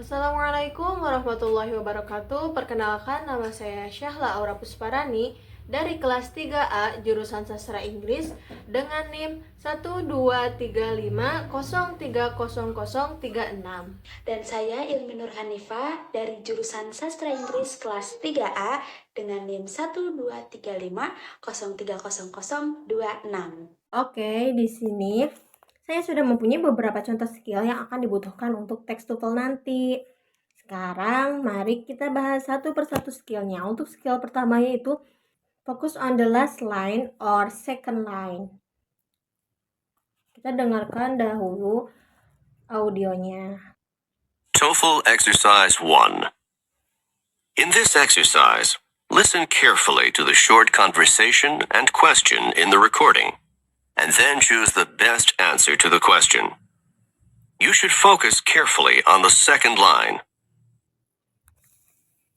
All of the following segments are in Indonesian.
Assalamualaikum warahmatullahi wabarakatuh. Perkenalkan, nama saya Syahla Aura Pusparani dari kelas 3A jurusan Sastra Inggris dengan NIM 12350300036. Dan saya Ilmi Nur Hanifah dari jurusan Sastra Inggris kelas 3A dengan NIM 12350300026. Oke, di sini saya sudah mempunyai beberapa contoh skill yang akan dibutuhkan untuk teks TOEFL nanti. Sekarang mari kita bahas satu persatu skillnya. Untuk skill pertama yaitu focus on the last line or second line. Kita dengarkan dahulu audionya. TOEFL Exercise 1. In this exercise, listen carefully to the short conversation and question in the recording, and then choose the best answer to the question. You should focus carefully on the second line.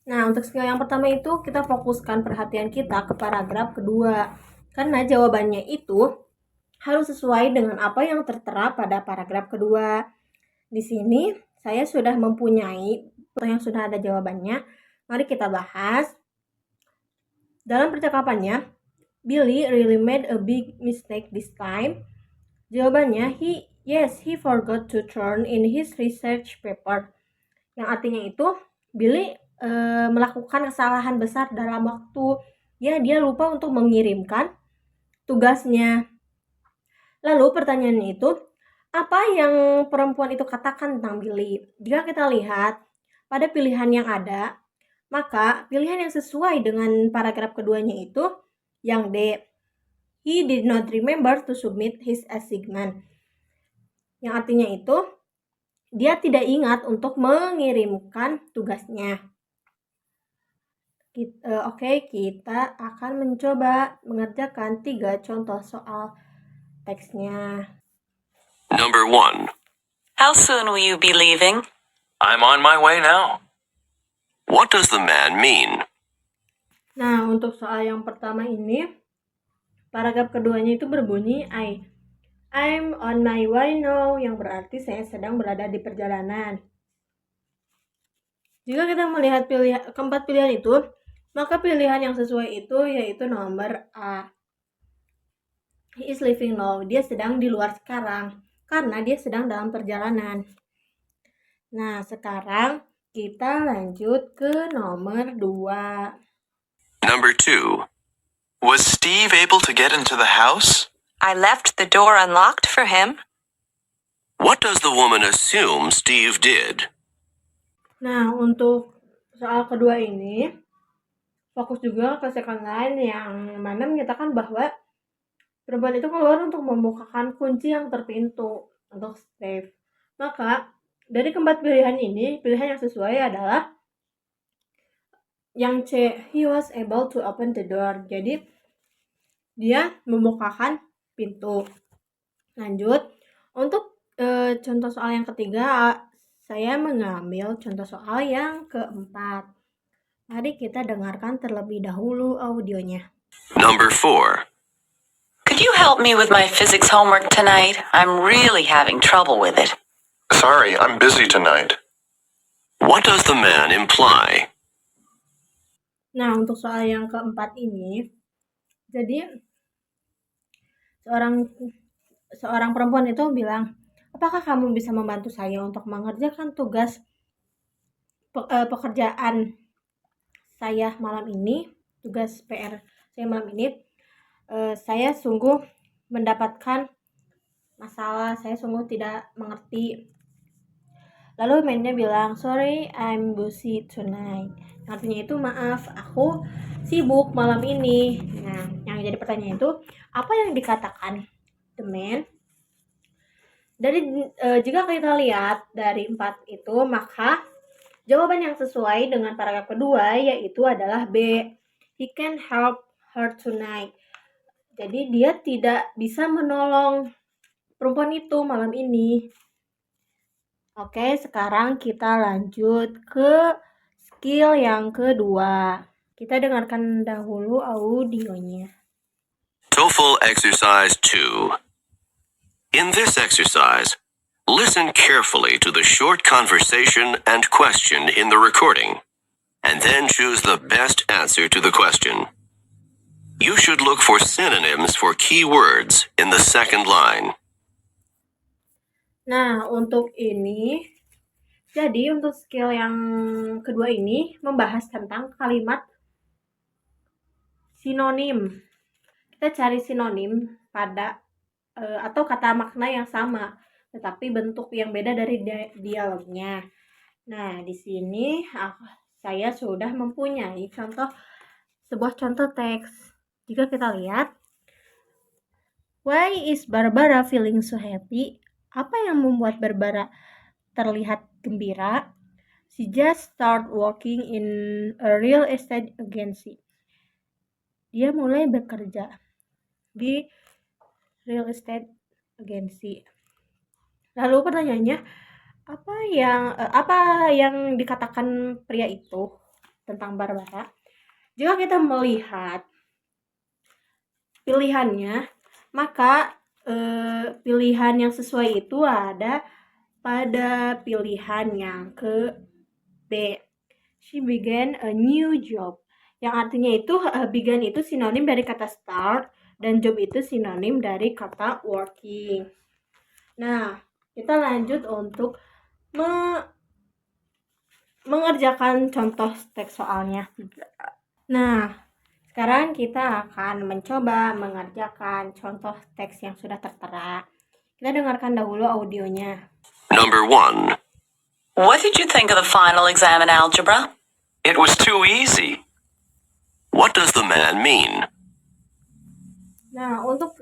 Nah, untuk skill yang pertama itu kita fokuskan perhatian kita ke paragraf kedua. Karena jawabannya itu harus sesuai dengan apa yang tertera pada paragraf kedua. Di sini saya sudah mempunyai yang sudah ada jawabannya. Mari kita bahas. Dalam percakapannya, Billy really made a big mistake this time. Jawabannya, he forgot to turn in his research paper. Yang artinya itu, Billy melakukan kesalahan besar dalam waktu dia lupa untuk mengirimkan tugasnya. Lalu pertanyaannya itu, apa yang perempuan itu katakan tentang Billy? Jika kita lihat pada pilihan yang ada, maka pilihan yang sesuai dengan paragraf keduanya itu yang D. He did not remember to submit his assignment. Yang artinya itu, dia tidak ingat untuk mengirimkan tugasnya. Oke, kita akan mencoba mengerjakan 3 contoh soal teksnya. Number 1. How soon will you be leaving? I'm on my way now. What does the man mean? Nah, untuk soal yang pertama ini, paragraf keduanya itu berbunyi I'm on my way now, yang berarti saya sedang berada di perjalanan. Jika kita melihat keempat pilihan itu, maka pilihan yang sesuai itu yaitu nomor A. He is leaving now. Dia sedang di luar sekarang karena dia sedang dalam perjalanan. Nah, sekarang kita lanjut ke nomor 2. Number 2. Was Steve able to get into the house? I left the door unlocked for him. What does the woman assume Steve did? Nah, untuk soal kedua ini, fokus juga ke second line yang mana menyatakan bahwa perempuan itu keluar untuk membukakan kunci yang terpintu untuk Steve. Maka, dari keempat pilihan ini, pilihan yang sesuai adalah yang C, he was able to open the door. Jadi, dia membukakan pintu. Lanjut, untuk contoh soal yang ketiga, saya mengambil contoh soal yang keempat. Mari kita dengarkan terlebih dahulu audionya. Number 4. Could you help me with my physics homework tonight? I'm really having trouble with it. Sorry, I'm busy tonight. What does the man imply? Nah, untuk soal yang keempat ini, jadi seorang perempuan itu bilang, apakah kamu bisa membantu saya untuk mengerjakan tugas pekerjaan saya malam ini, tugas PR saya malam ini? Saya sungguh mendapatkan masalah, saya sungguh tidak mengerti. Lalu mainnya bilang, sorry, I'm busy tonight. Artinya itu, maaf, aku sibuk malam ini. Nah, yang jadi pertanyaan itu, apa yang dikatakan the man? Dari jika kita lihat dari 4 itu, maka jawaban yang sesuai dengan paragraf kedua yaitu adalah B. He can help her tonight. Jadi dia tidak bisa menolong perempuan itu malam ini. Oke, sekarang kita lanjut ke skill yang kedua. Kita dengarkan dahulu audionya. TOEFL Exercise 2. In this exercise, Listen carefully to the short conversation and question in the recording, and then choose the best answer to the question. You should look for synonyms for key words in the second line. Nah, untuk ini, jadi untuk skill yang kedua ini membahas tentang kalimat sinonim. Kita cari sinonim pada atau kata makna yang sama, tetapi bentuk yang beda dari dialognya. Nah, di sini saya sudah mempunyai sebuah contoh teks. Jika kita lihat, why is Barbara feeling so happy? Apa yang membuat Barbara terlihat gembira? She just start working in a real estate agency. Dia mulai bekerja di real estate agency. Lalu pertanyaannya, apa yang dikatakan pria itu tentang Barbara? Jika kita melihat pilihannya, maka pilihan yang sesuai itu ada pada pilihan yang ke B. She began a new job. Yang artinya itu began itu sinonim dari kata start dan job itu sinonim dari kata working. Nah, kita lanjut untuk mengerjakan contoh teks soalnya. Nah, sekarang kita akan mencoba mengerjakan contoh teks yang sudah tertera. Kita dengarkan dahulu audionya. Number 1. What did you think of the final exam in algebra? It was too easy. What does the man mean? Nah, untuk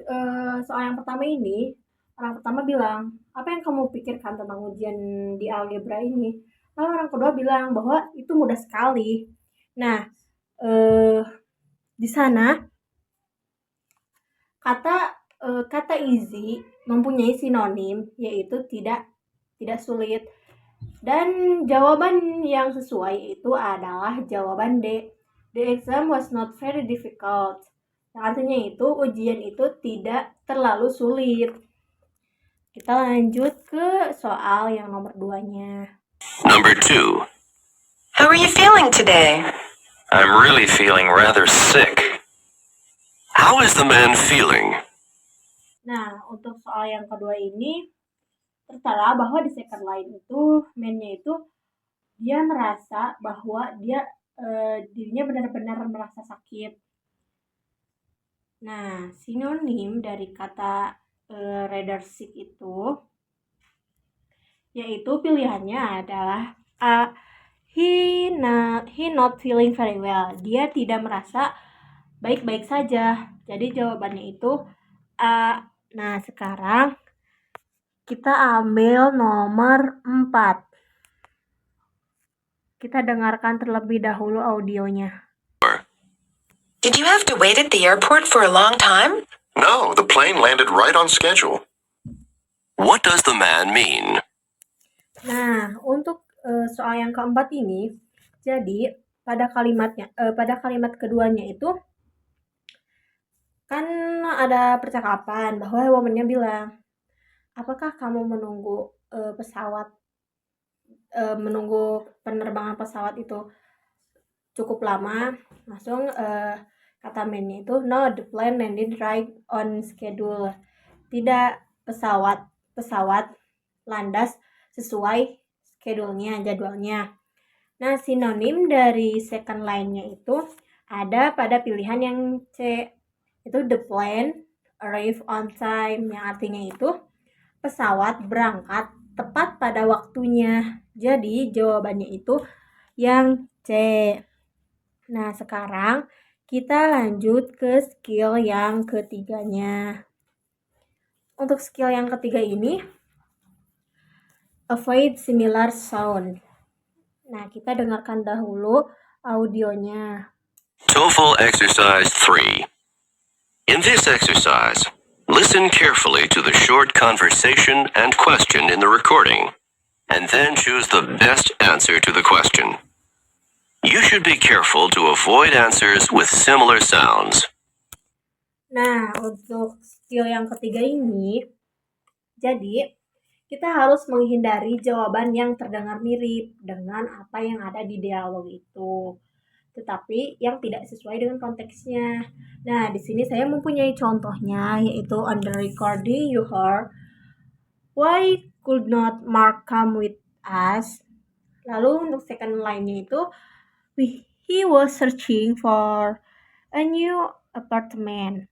soal yang pertama ini, orang pertama bilang, apa yang kamu pikirkan tentang ujian di algebra ini? Lalu orang kedua bilang bahwa itu mudah sekali. Nah, di sana kata easy mempunyai sinonim, yaitu tidak sulit. Dan jawaban yang sesuai itu adalah jawaban D. The exam was not very difficult. Yang artinya itu ujian itu tidak terlalu sulit. Kita lanjut ke soal yang nomor 2-nya. Number 2. How are you feeling today? I'm really feeling rather sick. How is the man feeling? Nah, untuk soal yang kedua ini tertera bahwa di second line itu man-nya itu dia merasa bahwa dirinya benar-benar merasa sakit. Nah, sinonim dari kata rather sick itu yaitu pilihannya adalah he not feeling very well. Dia tidak merasa baik-baik saja. Jadi jawabannya itu A. Nah, sekarang kita ambil nomor 4. Kita dengarkan terlebih dahulu audionya. Did you have to wait at the airport for a long time? No, the plane landed right on schedule. What does the man mean? Nah, untuk soal yang keempat ini, jadi pada kalimat keduanya itu kan ada percakapan bahwa womannya bilang, apakah kamu menunggu menunggu penerbangan pesawat itu cukup lama? Langsung kata man-nya itu, no, the plane landed right on schedule. Tidak, pesawat landas sesuai schedule-nya, jadwalnya. Nah, sinonim dari second line-nya itu ada pada pilihan yang C. Itu the plane arrive on time, yang artinya itu pesawat berangkat tepat pada waktunya. Jadi jawabannya itu yang C. Nah, sekarang kita lanjut ke skill yang ketiganya. Untuk skill yang ketiga ini, avoid similar sound. Nah, kita dengarkan dahulu audionya. TOEFL Exercise 3. In this exercise, listen carefully to the short conversation and question in the recording, and then choose the best answer to the question. You should be careful to avoid answers with similar sounds. Nah, untuk skill yang ketiga ini, jadi kita harus menghindari jawaban yang terdengar mirip dengan apa yang ada di dialog itu, tetapi yang tidak sesuai dengan konteksnya. Nah, di sini saya mempunyai contohnya, yaitu on the recording you heard, why could not Mark come with us? Lalu untuk second line-nya itu, he was searching for a new apartment.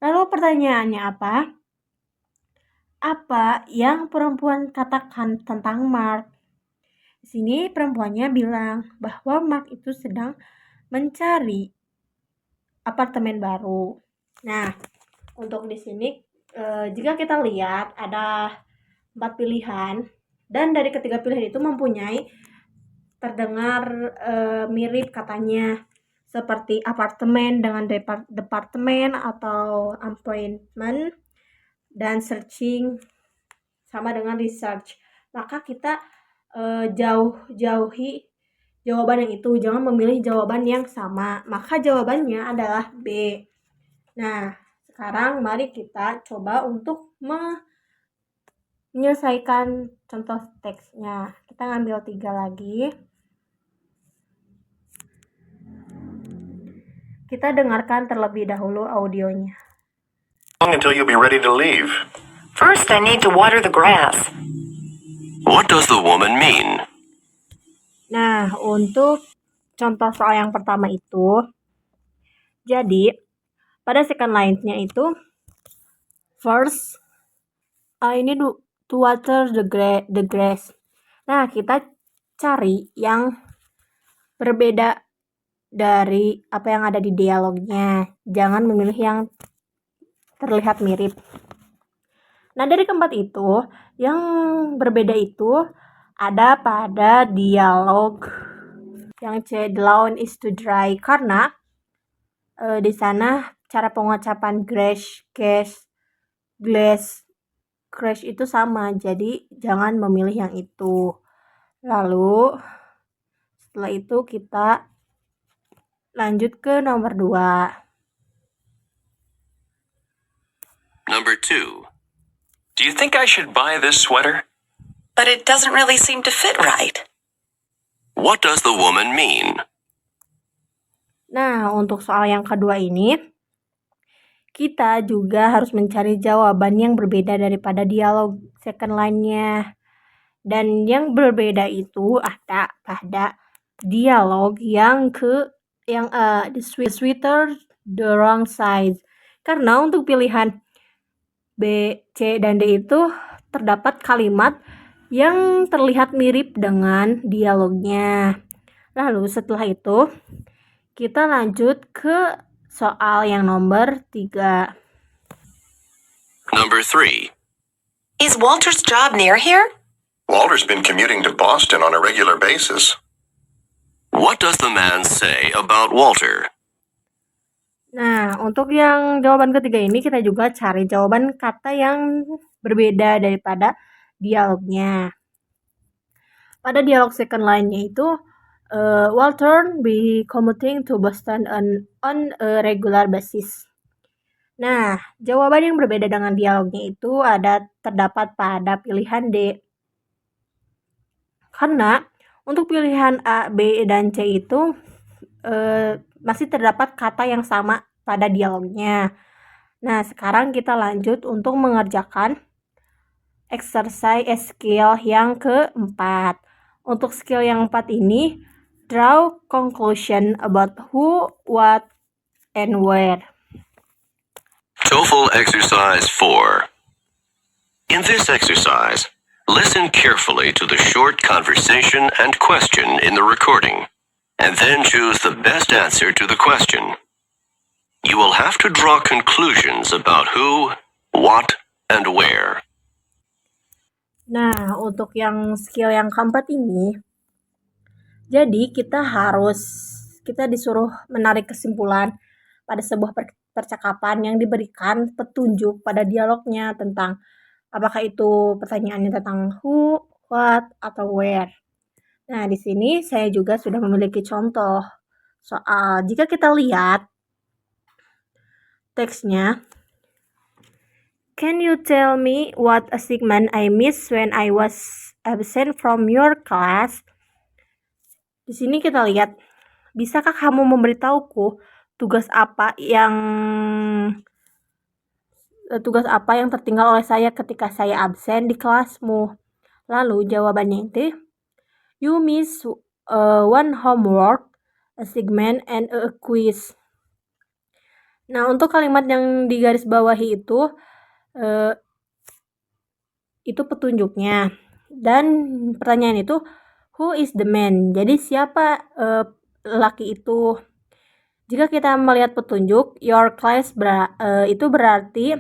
Lalu pertanyaannya apa? Apa yang perempuan katakan tentang Mark? Di sini perempuannya bilang bahwa Mark itu sedang mencari apartemen baru. Nah, untuk di sini jika kita lihat ada 4 pilihan dan dari ketiga pilihan itu mempunyai terdengar mirip katanya, seperti apartemen dengan departemen atau appointment, dan searching sama dengan research. Maka kita jauhi jawaban yang itu, jangan memilih jawaban yang sama. Maka jawabannya adalah B. Nah, sekarang mari kita coba untuk menyelesaikan contoh teksnya. Kita ngambil 3 lagi. Kita dengarkan terlebih dahulu audionya. Until you'll be ready to leave. First, I need to water the grass. What does the woman mean? Nah, untuk contoh soal yang pertama itu, jadi pada second line-nya itu, first, I need to water the grass. Nah, kita cari yang berbeda dari apa yang ada di dialognya. Jangan memilih yang terlihat mirip. Nah, dari keempat itu, yang berbeda itu ada pada dialog yang C, the lawn is too dry, karena di sana cara pengucapan glass, crash itu sama, jadi jangan memilih yang itu. Lalu setelah itu kita lanjut ke nomor 2. Number 2. Do you think I should buy this sweater? But it doesn't really seem to fit right. What does the woman mean? Nah, untuk soal yang kedua ini, kita juga harus mencari jawaban yang berbeda daripada dialog second line-nya. Dan yang berbeda itu ada pada dialog yang the sweater the wrong size. Karena untuk pilihan B, C, dan D itu terdapat kalimat yang terlihat mirip dengan dialognya. Lalu setelah itu kita lanjut ke soal yang nomor 3. Number 3. Is Walter's job near here? Walter's been commuting to Boston on a regular basis. What does the man say about Walter? Nah, untuk yang jawaban ketiga ini kita juga cari jawaban kata yang berbeda daripada dialognya. Pada dialog second line-nya itu, Walter be commuting to Boston on a regular basis. Nah, jawaban yang berbeda dengan dialognya itu terdapat pada pilihan D. Karena untuk pilihan A, B, dan C itu masih terdapat kata yang sama pada dialognya. Nah, sekarang kita lanjut untuk mengerjakan exercise skill yang keempat. Untuk skill yang 4 ini, draw conclusion about who, what, and where. TOEFL Exercise 4. In this exercise, listen carefully to the short conversation and question in the recording, and then choose the best answer to the question. You will have to draw conclusions about who, what, and where. Nah, untuk yang skill yang keempat ini, jadi kita disuruh menarik kesimpulan pada sebuah percakapan yang diberikan petunjuk pada dialognya tentang apakah itu pertanyaannya tentang who, what, atau where. Nah, di sini saya juga sudah memiliki contoh soal. Jika kita lihat teksnya, Can you tell me what assignment I missed when I was absent from your class? Di sini kita lihat, bisakah kamu memberitahuku tugas apa yang tertinggal oleh saya ketika saya absen di kelasmu? Lalu jawabannya itu, you miss one homework, assignment, and a quiz. Nah, untuk kalimat yang di garis bawahi itu petunjuknya. Dan pertanyaan itu, who is the man? Jadi siapa lelaki itu? Jika kita melihat petunjuk, your class itu berarti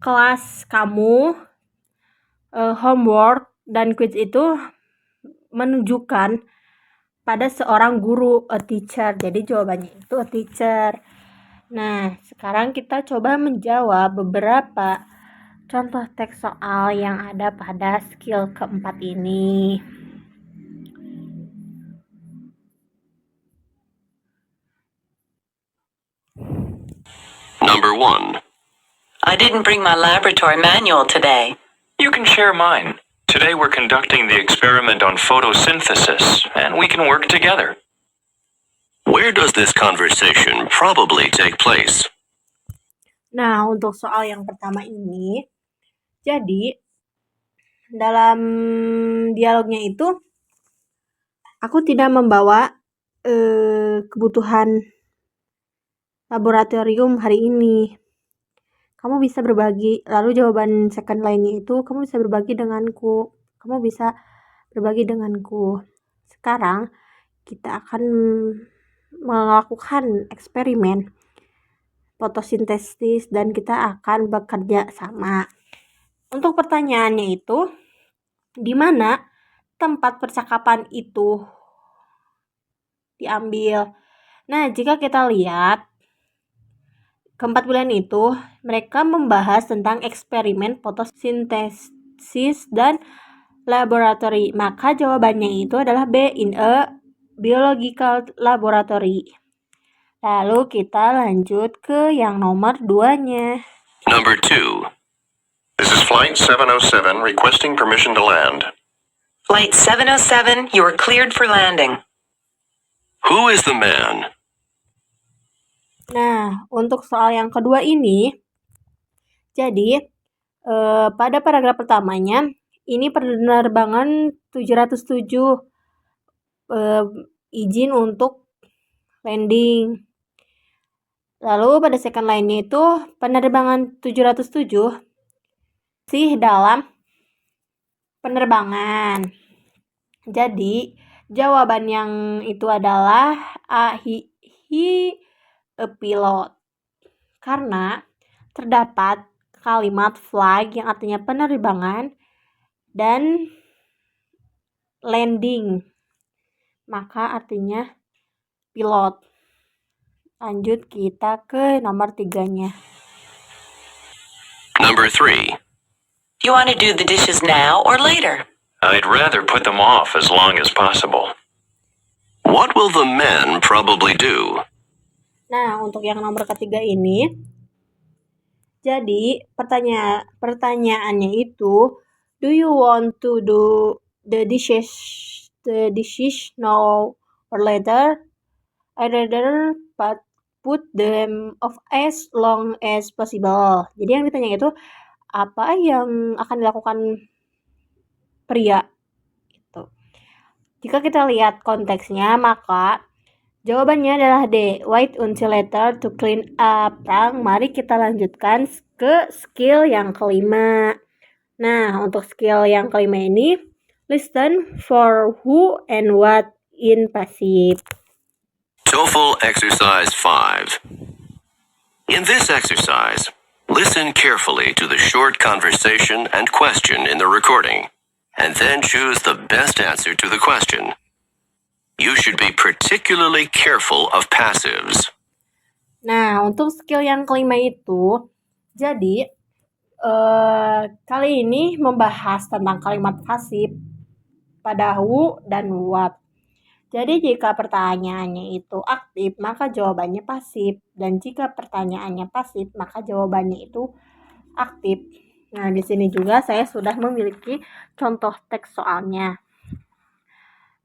kelas kamu, homework, dan quiz itu menunjukkan pada seorang guru, a teacher. Jadi jawabannya itu a teacher. Nah, sekarang kita coba menjawab beberapa contoh teks soal yang ada pada skill keempat ini. Number 1. I didn't bring my laboratory manual today. You can share mine. Today we're conducting the experiment on photosynthesis, and we can work together. Where does this conversation probably take place? Nah, untuk soal yang pertama ini, jadi dalam dialognya itu, aku tidak membawa kebutuhan laboratorium hari ini. Kamu bisa berbagi, lalu jawaban second lainnya itu, kamu bisa berbagi denganku. Sekarang, kita akan melakukan eksperimen fotosintesis dan kita akan bekerja sama. Untuk pertanyaannya itu, di mana tempat percakapan itu diambil? Nah, jika kita lihat keempat pilihan itu, mereka membahas tentang eksperimen fotosintesis dan laboratory. Maka jawabannya itu adalah B, in a biological laboratory. Lalu kita lanjut ke yang nomor 2-nya. Number 2. This is Flight 707 requesting permission to land. Flight 707, you are cleared for landing. Who is the man? Nah, untuk soal yang kedua ini, jadi pada paragraf pertamanya, ini penerbangan 707 izin untuk landing. Lalu pada second line-nya itu, penerbangan 707 masih dalam penerbangan. Jadi, jawaban yang itu adalah he a pilot, karena terdapat kalimat fly yang artinya penerbangan dan landing, maka artinya pilot. Lanjut kita ke nomor 3-nya. Number 3. You want to do the dishes now or later? I'd rather put them off as long as possible. What will the men probably do? Nah, untuk yang nomor ketiga ini, jadi pertanyaannya itu, do you want to do the dishes now or later? I'd rather put them off as long as possible. Jadi yang ditanya itu, apa yang akan dilakukan pria? Gitu. Jika kita lihat konteksnya, maka jawabannya adalah D, wait until later to clean up. Mari kita lanjutkan ke skill yang kelima. Nah, untuk skill yang kelima ini, listen for who and what in passive. TOEFL Exercise 5. In this exercise, listen carefully to the short conversation and question in the recording, and then choose the best answer to the question. You should be particularly careful of passives. Nah, untuk skill yang kelima itu, jadi kali ini membahas tentang kalimat pasif pada who dan what. Jadi jika pertanyaannya itu aktif, maka jawabannya pasif. Dan jika pertanyaannya pasif, maka jawabannya itu aktif. Nah, di sini juga saya sudah memiliki contoh teks soalnya,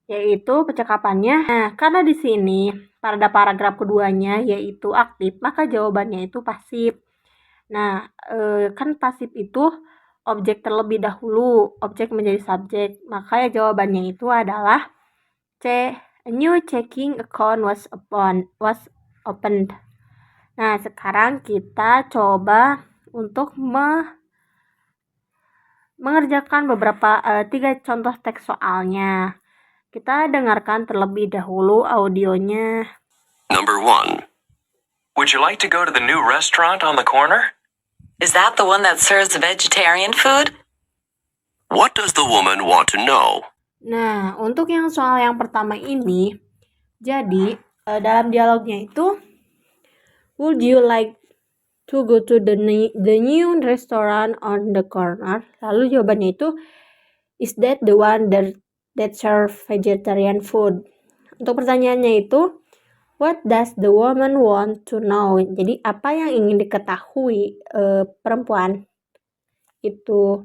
yaitu percakapannya. Nah, karena di sini pada paragraf keduanya yaitu aktif, maka jawabannya itu pasif. Nah, kan pasif itu objek terlebih dahulu, objek menjadi subjek, maka ya jawabannya itu adalah C. A new checking account was opened. Nah, sekarang kita coba untuk mengerjakan beberapa 3 contoh teks soalnya. Kita dengarkan terlebih dahulu audionya. Number 1. Would you like to go to the new restaurant on the corner? Is that the one that serves vegetarian food? What does the woman want to know? Nah, untuk yang soal yang pertama ini, jadi dalam dialognya itu, would you like to go to the new restaurant on the corner? Lalu jawabannya itu, is that the one that serve vegetarian food? Untuk pertanyaannya itu, what does the woman want to know? Jadi apa yang ingin diketahui perempuan itu?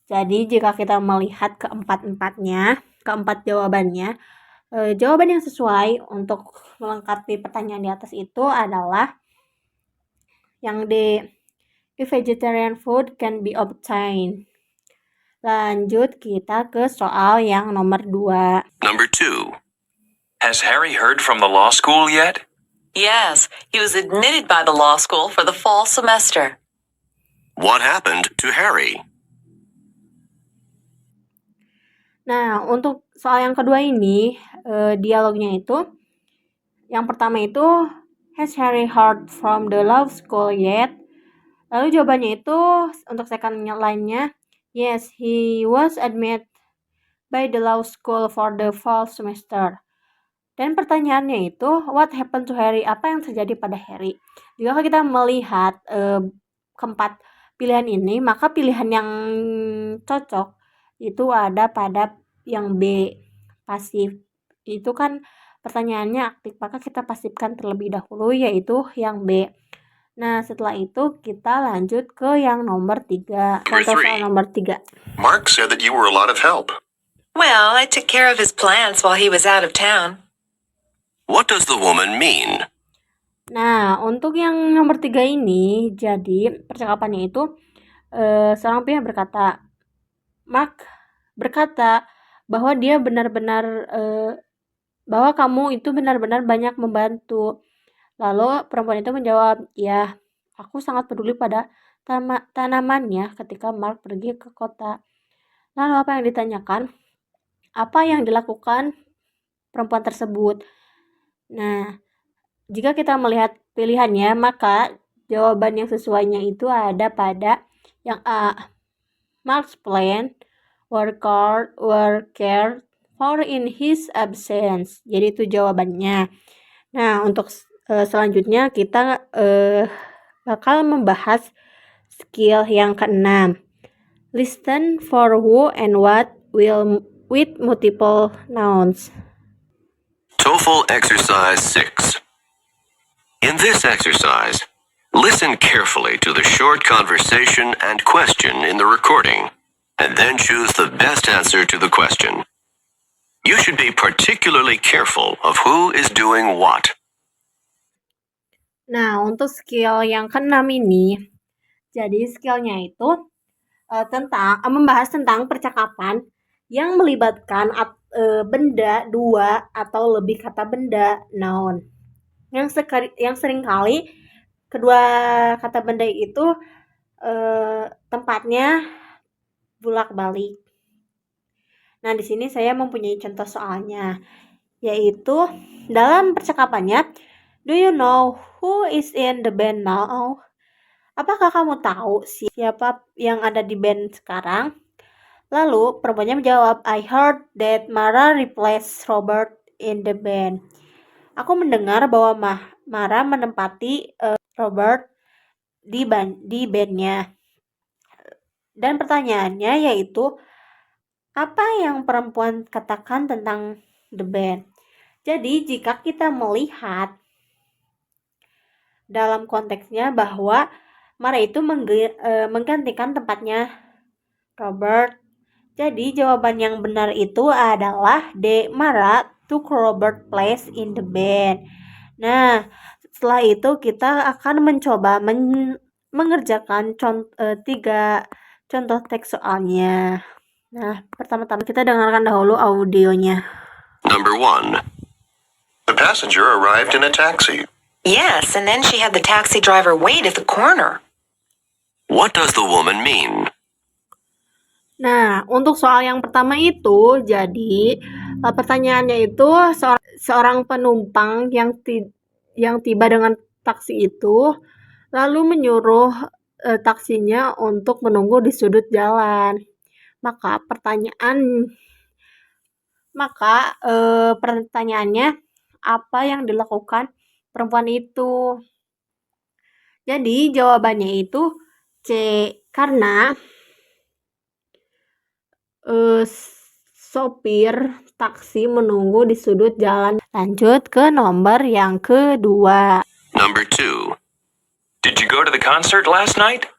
Jadi jika kita melihat keempat jawabannya, jawaban yang sesuai untuk melengkapi pertanyaan di atas itu adalah yang D. If vegetarian food can be obtained. Lanjut kita ke soal yang nomor 2. Number 2. Has Harry heard from the law school yet? Yes, he was admitted by the law school for the fall semester. What happened to Harry? Nah, untuk soal yang kedua ini, dialognya itu, yang pertama itu, has Harry heard from the law school yet? Lalu jawabannya itu, untuk second line-nya, yes, he was admitted by the law school for the fall semester. Dan pertanyaannya itu, what happened to Harry? Apa yang terjadi pada Harry? Jika kita melihat keempat pilihan ini, maka pilihan yang cocok itu ada pada yang B, pasif. Itu kan pertanyaannya aktif, maka kita pasifkan terlebih dahulu, yaitu yang B. Nah, setelah itu kita lanjut ke yang nomor 3. Contoh soal nomor 3. Mark said that you were a lot of help. Well, I took care of his plants while he was out of town. What does the woman mean? Nah, untuk yang nomor 3 ini, jadi percakapannya itu, seorang pihak berkata, Mark berkata bahwa dia benar-benar, bahwa kamu itu benar-benar banyak membantu. Lalu perempuan itu menjawab, ya, aku sangat peduli pada tanamannya ketika Mark pergi ke kota. Lalu apa yang ditanyakan? Apa yang dilakukan perempuan tersebut? Nah, jika kita melihat pilihannya, maka jawaban yang sesuainya itu ada pada yang A. Mark's plan were cared for in his absence. Jadi itu jawabannya. Nah, untuk selanjutnya kita bakal membahas skill yang ke-6. Listen for who and what will with multiple nouns. TOEFL Exercise 6. In this exercise, listen carefully to the short conversation and question in the recording, and then choose the best answer to the question. You should be particularly careful of who is doing what. Nah, untuk skill yang ke-6 ini, jadi skillnya itu membahas tentang percakapan yang melibatkan benda, 2 atau lebih kata benda, noun. Yang seringkali kedua kata benda itu tempatnya bolak-balik. Nah, di sini saya mempunyai contoh soalnya, yaitu dalam percakapannya, do you know who is in the band now? Apakah kamu tahu siapa yang ada di band sekarang? Lalu perempuannya menjawab, I heard that Mara replaced Robert in the band. Aku mendengar bahwa Mara menempati Robert di bandnya. Dan pertanyaannya yaitu, apa yang perempuan katakan tentang the band? Jadi jika kita melihat dalam konteksnya bahwa Mara itu menggantikan tempatnya Robert. Jadi jawaban yang benar itu adalah D. Mara took Robert place in the bed. Nah, setelah itu kita akan mencoba mengerjakan 3 contoh teks soalnya. Nah, pertama-tama kita dengarkan dahulu audionya. Number 1. The passenger arrived in a taxi. Yes, and then she had the taxi driver wait at the corner. What does the woman mean? Nah, untuk soal yang pertama itu, jadi pertanyaannya itu seorang penumpang yang tiba dengan taksi itu lalu menyuruh taksinya untuk menunggu di sudut jalan. Maka pertanyaannya apa yang dilakukan perempuan itu? Jadi jawabannya itu C, karena sopir taksi menunggu di sudut jalan. Lanjut ke nomor yang kedua. Number 2. Did you go to the concert last night?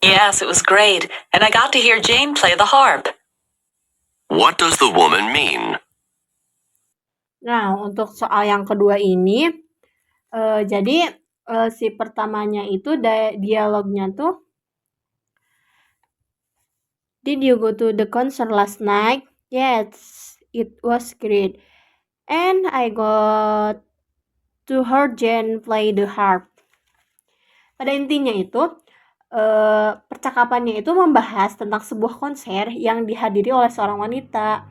Yes, it was great, and I got to hear Jane play the harp. What does the woman mean? Nah, untuk soal yang kedua ini, jadi si pertamanya itu dialognya tuh, Did you go to the concert last night? Yes, it was great. And I got to hear Jane play the harp. Pada intinya itu, percakapannya itu membahas tentang sebuah konser yang dihadiri oleh seorang wanita.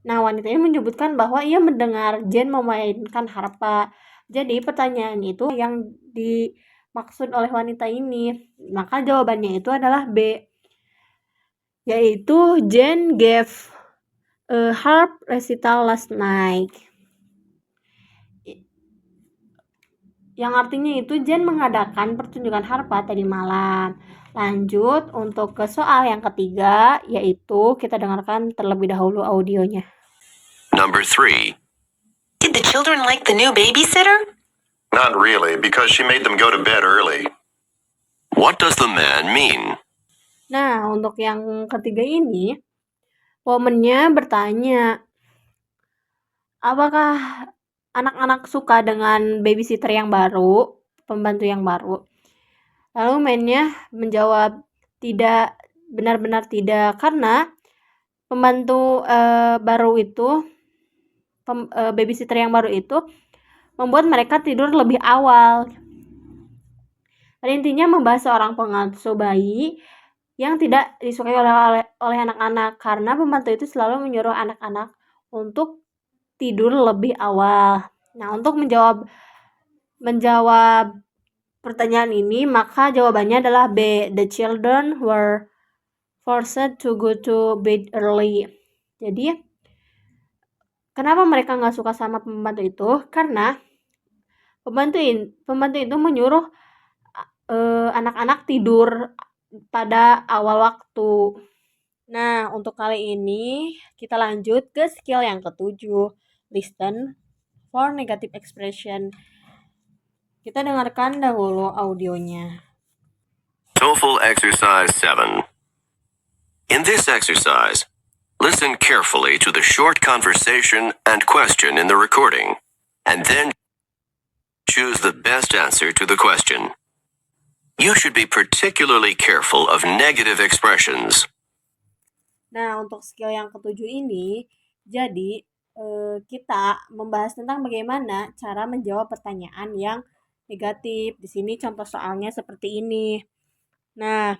Nah, wanita ini menyebutkan bahwa ia mendengar Jane memainkan harpa. Jadi, pertanyaan itu yang dimaksud oleh wanita ini. Maka jawabannya itu adalah B, yaitu Jane gave a harp recital last night. Yang artinya itu Jane mengadakan pertunjukan harpa tadi malam. Lanjut untuk ke soal yang ketiga, yaitu kita dengarkan terlebih dahulu audionya. Number 3. Did the children like the new babysitter? Not really, because she made them go to bed early. What does the man mean? Nah, untuk yang ketiga ini, woman-nya bertanya, apakah anak-anak suka dengan babysitter yang baru, pembantu yang baru? Lalu man-nya menjawab, tidak, benar-benar tidak, karena pembantu baru itu, babysitter yang baru itu membuat mereka tidur lebih awal. Pada intinya membahas seorang pengasuh bayi yang tidak disukai oleh anak-anak, karena pembantu itu selalu menyuruh anak-anak untuk tidur lebih awal. Nah, untuk menjawab pertanyaan ini, maka jawabannya adalah B. The children were forced to go to bed early. Jadi, kenapa mereka nggak suka sama pembantu itu? Karena pembantu itu menyuruh anak-anak tidur pada awal waktu. Nah, untuk kali ini kita lanjut ke skill yang ketujuh. Listen for negative expression. Kita dengarkan dahulu audionya. TOEFL Exercise 7. In this exercise, listen carefully to the short conversation and question in the recording, and then choose the best answer to the question. You should be particularly careful of negative expressions. Nah, untuk skill yang ketujuh ini, jadi kita membahas tentang bagaimana cara menjawab pertanyaan yang negatif. Di sini contoh soalnya seperti ini. Nah,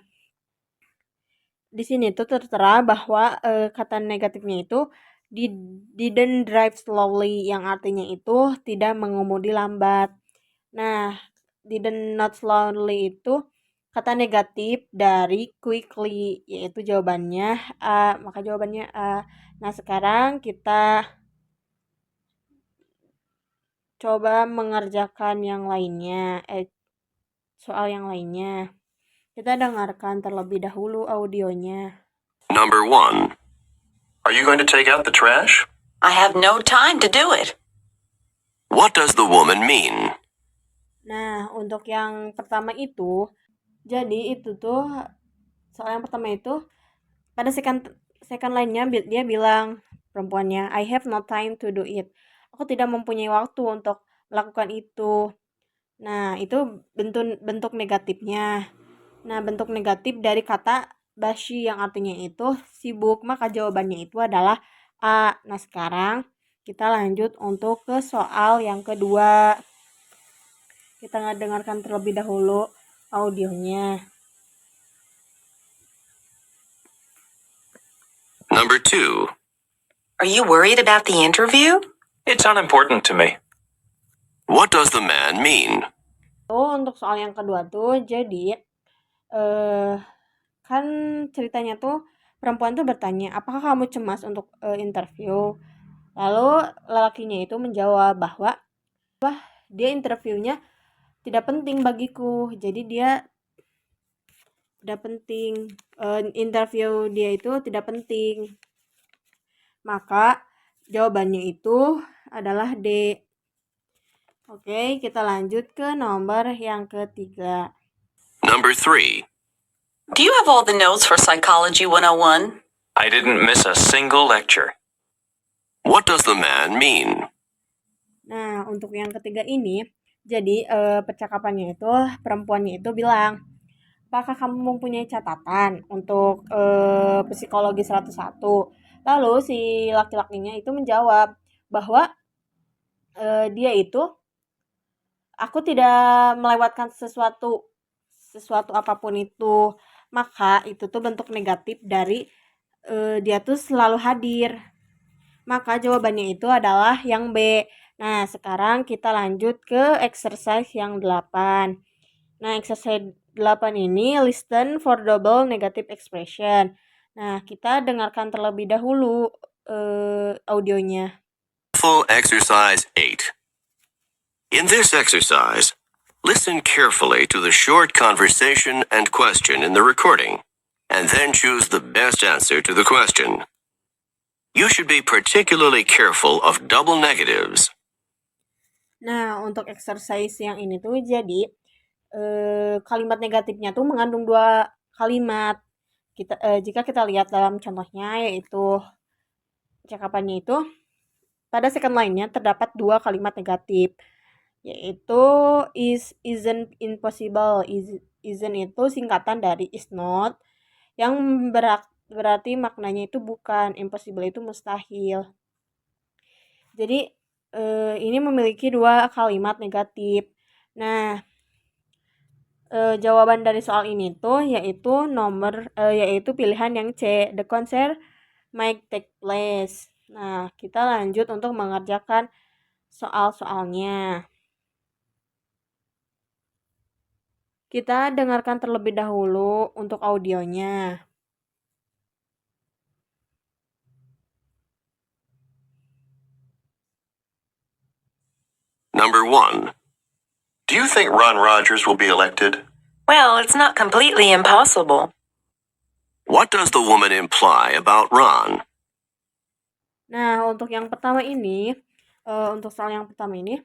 di sini tuh tertera bahwa kata negatifnya itu didn't drive slowly, yang artinya itu tidak mengemudi lambat. Nah, didn't not slowly itu kata negatif dari quickly, yaitu jawabannya A. Maka jawabannya A. Nah, sekarang kita coba mengerjakan yang lainnya, soal yang lainnya. Kita dengarkan terlebih dahulu audionya. Number 1. Are you going to take out the trash? I have no time to do it. What does the woman mean? Nah, untuk yang pertama itu, Jadi itu tuh soal yang pertama itu pada second line-nya dia bilang perempuannya, I have no time to do it. Aku tidak mempunyai waktu untuk melakukan itu. Nah, itu bentuk bentuk negatifnya. Nah, bentuk negatif dari kata bashi yang artinya itu sibuk, maka jawabannya itu adalah A. Nah, sekarang kita lanjut untuk ke soal yang kedua. Kita dengarkan terlebih dahulu audionya. Number 2. Are you worried about the interview? It's unimportant to me. What does the man mean? Untuk soal yang kedua tuh, jadi kan ceritanya tuh perempuan tuh bertanya, apakah kamu cemas untuk interview? Lalu lelakinya itu menjawab bahwa dia interviewnya tidak penting bagiku, jadi dia tidak penting, interview dia itu tidak penting. Maka jawabannya itu adalah D. Oke, kita lanjut ke nomor yang ketiga. Number 3. Do you have all the notes for Psychology 101? I didn't miss a single lecture. What does the man mean? Nah, untuk yang ketiga ini, jadi percakapannya itu perempuannya itu bilang, apakah kamu mempunyai catatan untuk psikologi 101? Lalu si laki-lakinya itu menjawab bahwa dia itu, aku tidak melewatkan sesuatu apapun itu. Maka itu tuh bentuk negatif dari dia tuh selalu hadir. Maka jawabannya itu adalah yang B. Nah, sekarang kita lanjut ke exercise yang 8. Nah, exercise 8 ini listen for double negative expression. Nah, kita dengarkan terlebih dahulu audionya. Full exercise 8. In this exercise, listen carefully to the short conversation and question in the recording, and then choose the best answer to the question. You should be particularly careful of double negatives. Nah, untuk exercise yang ini tuh jadi kalimat negatifnya tuh mengandung 2 kalimat. Jika kita lihat dalam contohnya, yaitu percakapannya itu pada second line-nya terdapat 2 kalimat negatif, yaitu isn't impossible. Isn't itu singkatan dari is not, yang berarti maknanya itu bukan, impossible itu mustahil. Jadi ini memiliki 2 kalimat negatif. Nah, jawaban dari soal ini tuh yaitu yaitu pilihan yang C, the concert might take place. Nah, kita lanjut untuk mengerjakan soal-soalnya. Kita dengarkan terlebih dahulu untuk audionya. Number 1. Do you think Ron Rogers will be elected? Well, it's not completely impossible. What does the woman imply about Ron? Nah, untuk yang pertama ini, untuk soal yang pertama ini,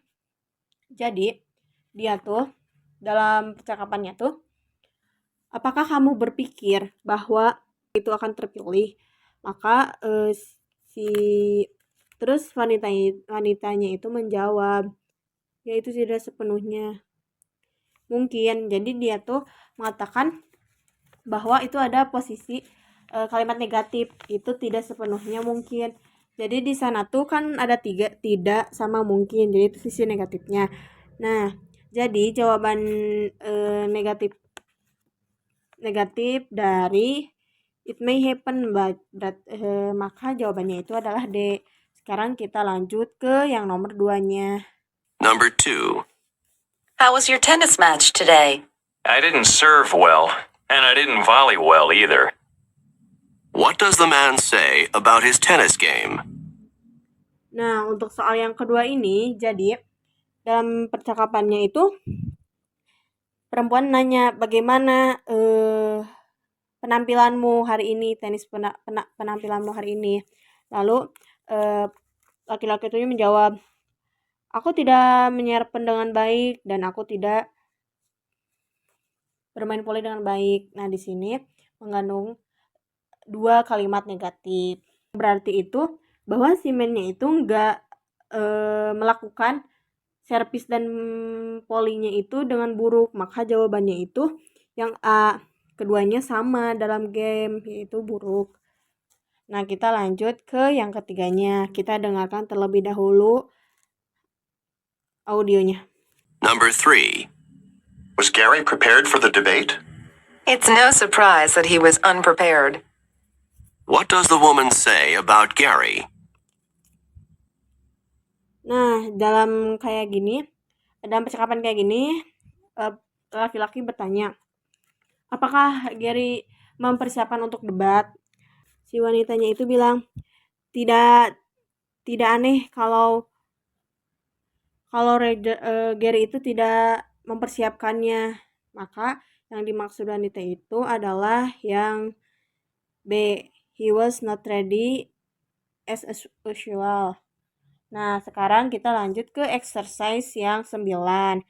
jadi dia tuh dalam percakapannya tuh, apakah kamu berpikir bahwa itu akan terpilih? Maka terus wanitanya itu menjawab, ya itu tidak sepenuhnya mungkin. Jadi dia tuh mengatakan bahwa itu ada posisi kalimat negatif, itu tidak sepenuhnya mungkin. Jadi di sana tuh kan ada 3, tidak sama mungkin, jadi itu sisi negatifnya. Nah, jadi jawaban negatif dari it may happen but maka jawabannya itu adalah D. Sekarang kita lanjut ke yang nomor 2-nya. Number 2. How was your tennis match today? I didn't serve well, and I didn't volley well either. What does the man say about his tennis game? Nah, untuk soal yang kedua ini, jadi dalam percakapannya itu perempuan nanya, bagaimana penampilanmu hari ini, penampilanmu hari ini. Lalu laki-laki itu menjawab, aku tidak menyerap dengan baik dan aku tidak bermain poli dengan baik. Nah, di sini mengandung 2 kalimat negatif. Berarti itu bahwa si man-nya itu nggak melakukan servis dan polinya itu dengan buruk. Maka jawabannya itu yang A. Keduanya sama dalam game, yaitu buruk. Nah, kita lanjut ke yang ketiganya. Kita dengarkan terlebih dahulu audionya. Number 3. Was Gary prepared for the debate? It's no surprise that he was unprepared. What does the woman say about Gary? Nah, dalam percakapan kayak gini, laki-laki bertanya, apakah Gary mempersiapkan untuk debat? Si wanitanya itu bilang, tidak aneh kalau Gary itu tidak mempersiapkannya. Maka yang dimaksud wanita itu adalah yang B. He was not ready as usual. Nah, sekarang kita lanjut ke exercise yang 9.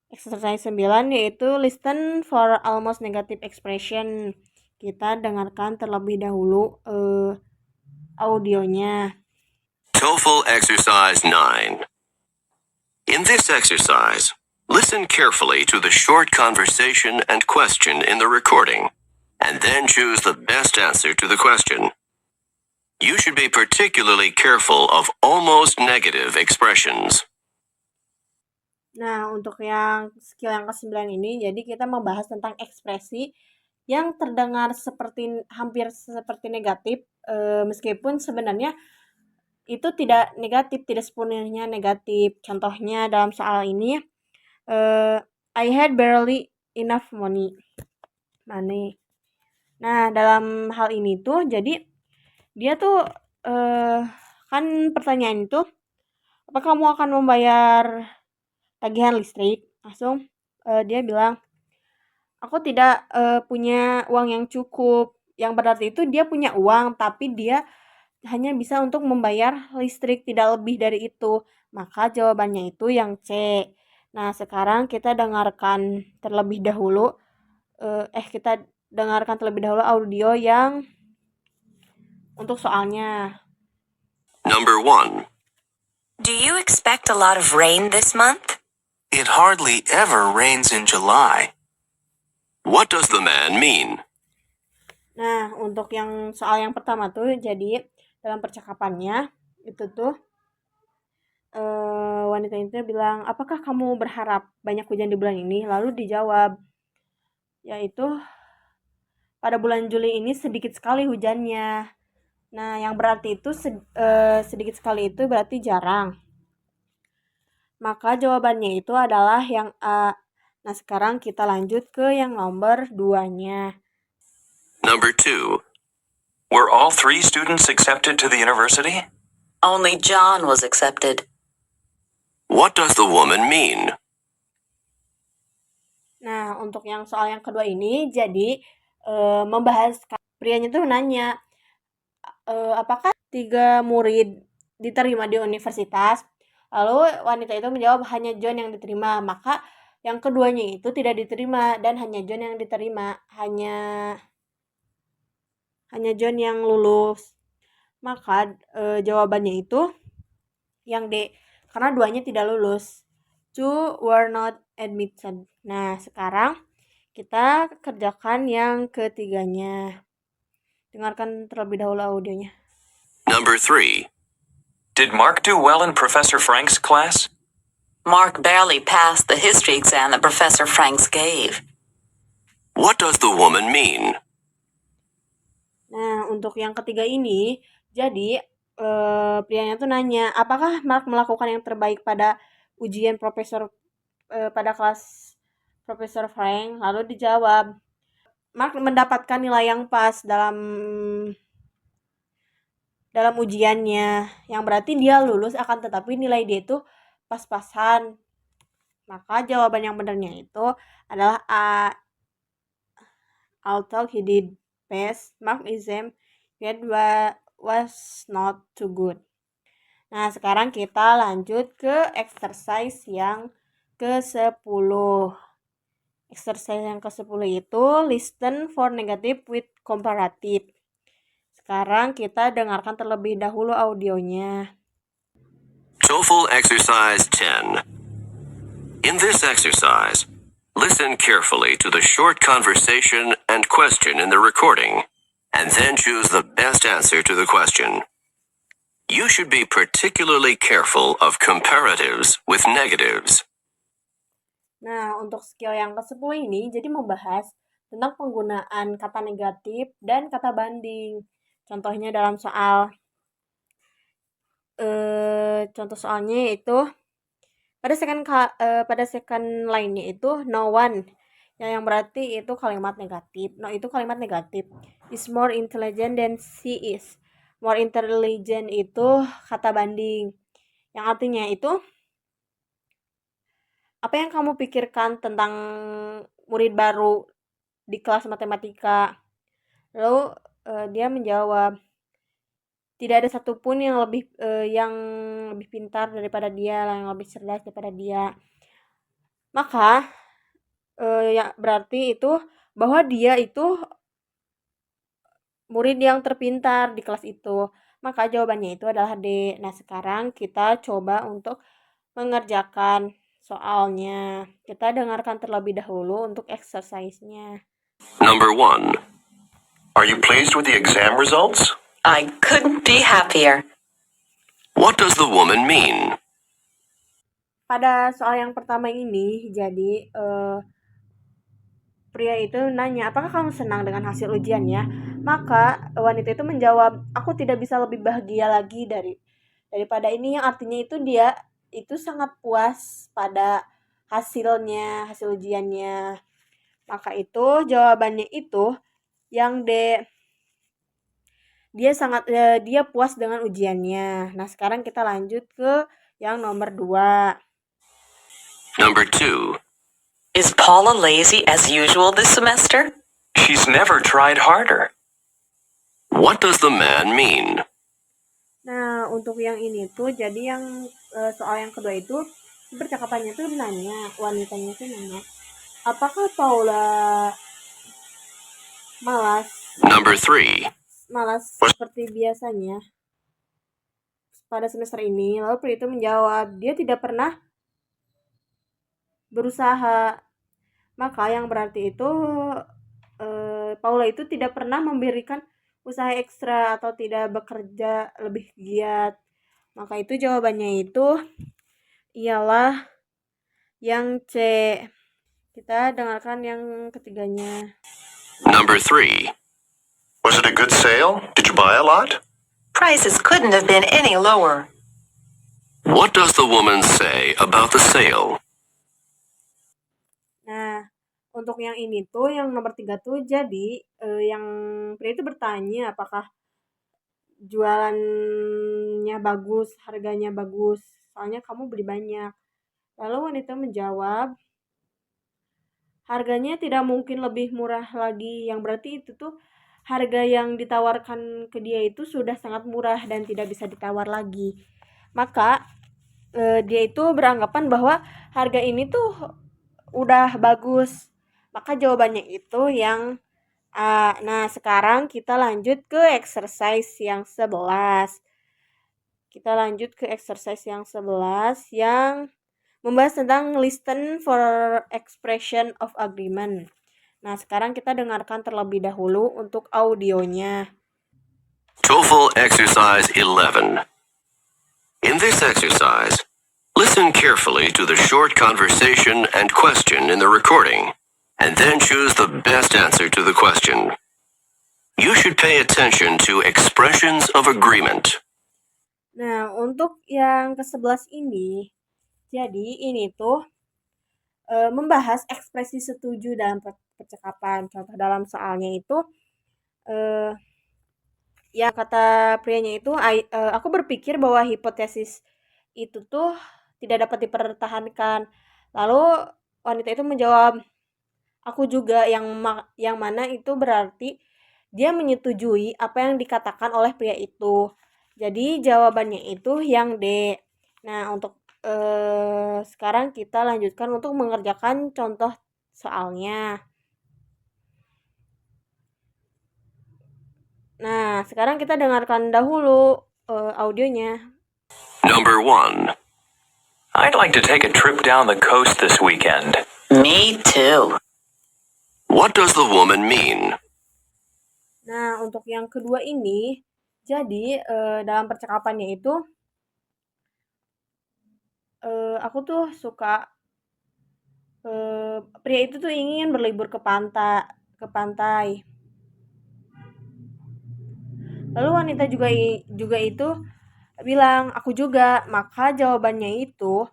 Exercise 9 yaitu listen for almost negative expression. Kita dengarkan terlebih dahulu audionya. TOEFL Exercise 9. In this exercise, listen carefully to the short conversation and question in the recording, and then choose the best answer to the question. You should be particularly careful of almost negative expressions. Nah, untuk yang skill yang ke-9 ini, jadi kita membahas tentang ekspresi yang terdengar hampir seperti negatif, meskipun sebenarnya itu tidak negatif, tidak sepenuhnya negatif. Contohnya dalam soal ini, I had barely enough money. Nah, dalam hal ini tuh, jadi dia tuh kan pertanyaan itu, apa kamu akan membayar tagihan listrik? Langsung dia bilang, aku tidak punya uang yang cukup. Yang berarti itu dia punya uang, tapi dia hanya bisa untuk membayar listrik, tidak lebih dari itu. Maka jawabannya itu yang C. Nah, sekarang kita dengarkan terlebih dahulu audio yang untuk soalnya. Number 1. Do you expect a lot of rain this month? It hardly ever rains in July. What does the man mean? Nah, untuk yang soal yang pertama tuh, jadi dalam percakapannya itu tuh wanita itu bilang, apakah kamu berharap banyak hujan di bulan ini? Lalu dijawab, yaitu pada bulan Juli ini sedikit sekali hujannya. Nah, yang berarti itu sedikit sekali itu berarti jarang. Maka jawabannya itu adalah yang A. Nah, sekarang kita lanjut ke yang nomor 2-nya. Number 2. Were all 3 students accepted to the university? Only John was accepted. What does the woman mean? Nah, untuk yang soal yang kedua ini, jadi membahas prianya tuh nanya, apakah 3 murid diterima di universitas? Lalu wanita itu menjawab hanya John yang diterima. Maka yang keduanya itu tidak diterima dan hanya John yang diterima. Hanya John yang lulus. Maka jawabannya itu yang D, karena duanya tidak lulus. 2 were not admitted. Nah, sekarang kita kerjakan yang ketiganya. Dengarkan terlebih dahulu audionya. Number 3. Did Mark do well in Professor Frank's class? Mark barely passed the history exam that Professor Franks gave. What does the woman mean? Nah, untuk yang ketiga ini, jadi prianya tuh nanya, apakah Mark melakukan yang terbaik pada ujian pada kelas Profesor Frank? Lalu dijawab, Mark mendapatkan nilai yang pas dalam ujiannya, yang berarti dia lulus, akan tetapi nilai dia itu pas-pasan. Maka jawaban yang benarnya itu adalah A. Although he did pass Mark exam, yet was not too good. Nah, sekarang kita lanjut ke exercise yang ke-10. Exercise yang ke-10 itu listen for negative with comparative. Sekarang kita dengarkan terlebih dahulu audionya. TOEFL Exercise 10. In this exercise, listen carefully to the short conversation and question in the recording, and then choose the best answer to the question. You should be particularly careful of comparatives with negatives. Nah, untuk skill yang ke-10 ini jadi membahas tentang penggunaan kata negatif dan kata banding. Contohnya dalam soal contoh soalnya yaitu pada second line-nya itu no one yang berarti itu kalimat negatif. No itu kalimat negatif. Is more intelligent than she is. More intelligent itu kata banding. Yang artinya itu apa yang kamu pikirkan tentang murid baru di kelas matematika? Lalu dia menjawab, tidak ada satupun yang lebih pintar daripada dia, yang lebih cerdas daripada dia. Maka ya berarti itu bahwa dia itu murid yang terpintar di kelas itu. Maka jawabannya itu adalah D. Nah, sekarang kita coba untuk mengerjakan soalnya. Kita dengarkan terlebih dahulu untuk exercise-nya. Number 1. Are you pleased with the exam results? I couldn't be happier. What does the woman mean? Pada soal yang pertama ini, jadi pria itu nanya, apakah kamu senang dengan hasil ujiannya? Maka wanita itu menjawab, aku tidak bisa lebih bahagia lagi daripada ini, yang artinya itu dia itu sangat puas pada hasilnya, hasil ujiannya. Maka itu jawabannya itu yang D. Dia puas dengan ujiannya. Nah, sekarang kita lanjut ke yang nomor 2. Number 2. Is Paula lazy as usual this semester? She's never tried harder. What does the man mean? Nah, untuk yang ini tuh jadi yang soal yang kedua itu percakapannya tuh nanya, wanitanya tuh nanya, apakah Paula Number 3. malas seperti biasanya pada semester ini? Lalu pria itu menjawab, dia tidak pernah berusaha. Maka yang berarti itu Paula itu tidak pernah memberikan usaha ekstra atau tidak bekerja lebih giat. Maka itu jawabannya itu ialah yang C. Kita dengarkan yang ketiganya. Number 3. Was it a good sale? Did you buy a lot? Prices couldn't have been any lower. What does the woman say about the sale? Nah, untuk yang ini tuh, yang nomor 3 tuh jadi yang pria itu bertanya apakah jualannya bagus, harganya bagus, soalnya kamu beli banyak. Lalu wanita menjawab, harganya tidak mungkin lebih murah lagi, yang berarti itu tuh harga yang ditawarkan ke dia itu sudah sangat murah dan tidak bisa ditawar lagi. Maka dia itu beranggapan bahwa harga ini tuh udah bagus. Maka jawabannya itu yang A. Nah, sekarang kita lanjut ke exercise yang 11. Kita lanjut ke exercise yang 11 yang membahas tentang listen for expression of agreement. Nah, sekarang kita dengarkan terlebih dahulu untuk audionya. TOEFL Exercise 11. In this exercise, listen carefully to the short conversation and question in the recording, and then choose the best answer to the question. You should pay attention to expressions of agreement. Nah, untuk yang ke-11 ini, jadi ini tuh membahas ekspresi setuju dalam percakapan. Contoh dalam soalnya itu ya kata prianya itu aku berpikir bahwa hipotesis itu tuh tidak dapat dipertahankan. Lalu wanita itu menjawab, aku juga, yang mana itu berarti dia menyetujui apa yang dikatakan oleh pria itu. Jadi jawabannya itu yang D. Nah, untuk sekarang kita lanjutkan untuk mengerjakan contoh soalnya. Nah, sekarang kita dengarkan dahulu audionya. Number 1. I'd like to take a trip down the coast this weekend. Me too. What does the woman mean? Nah, untuk yang kedua ini, jadi dalam percakapannya itu, aku tuh suka, pria itu tuh ingin berlibur ke pantai. Lalu wanita juga itu bilang, aku juga. Maka jawabannya itu,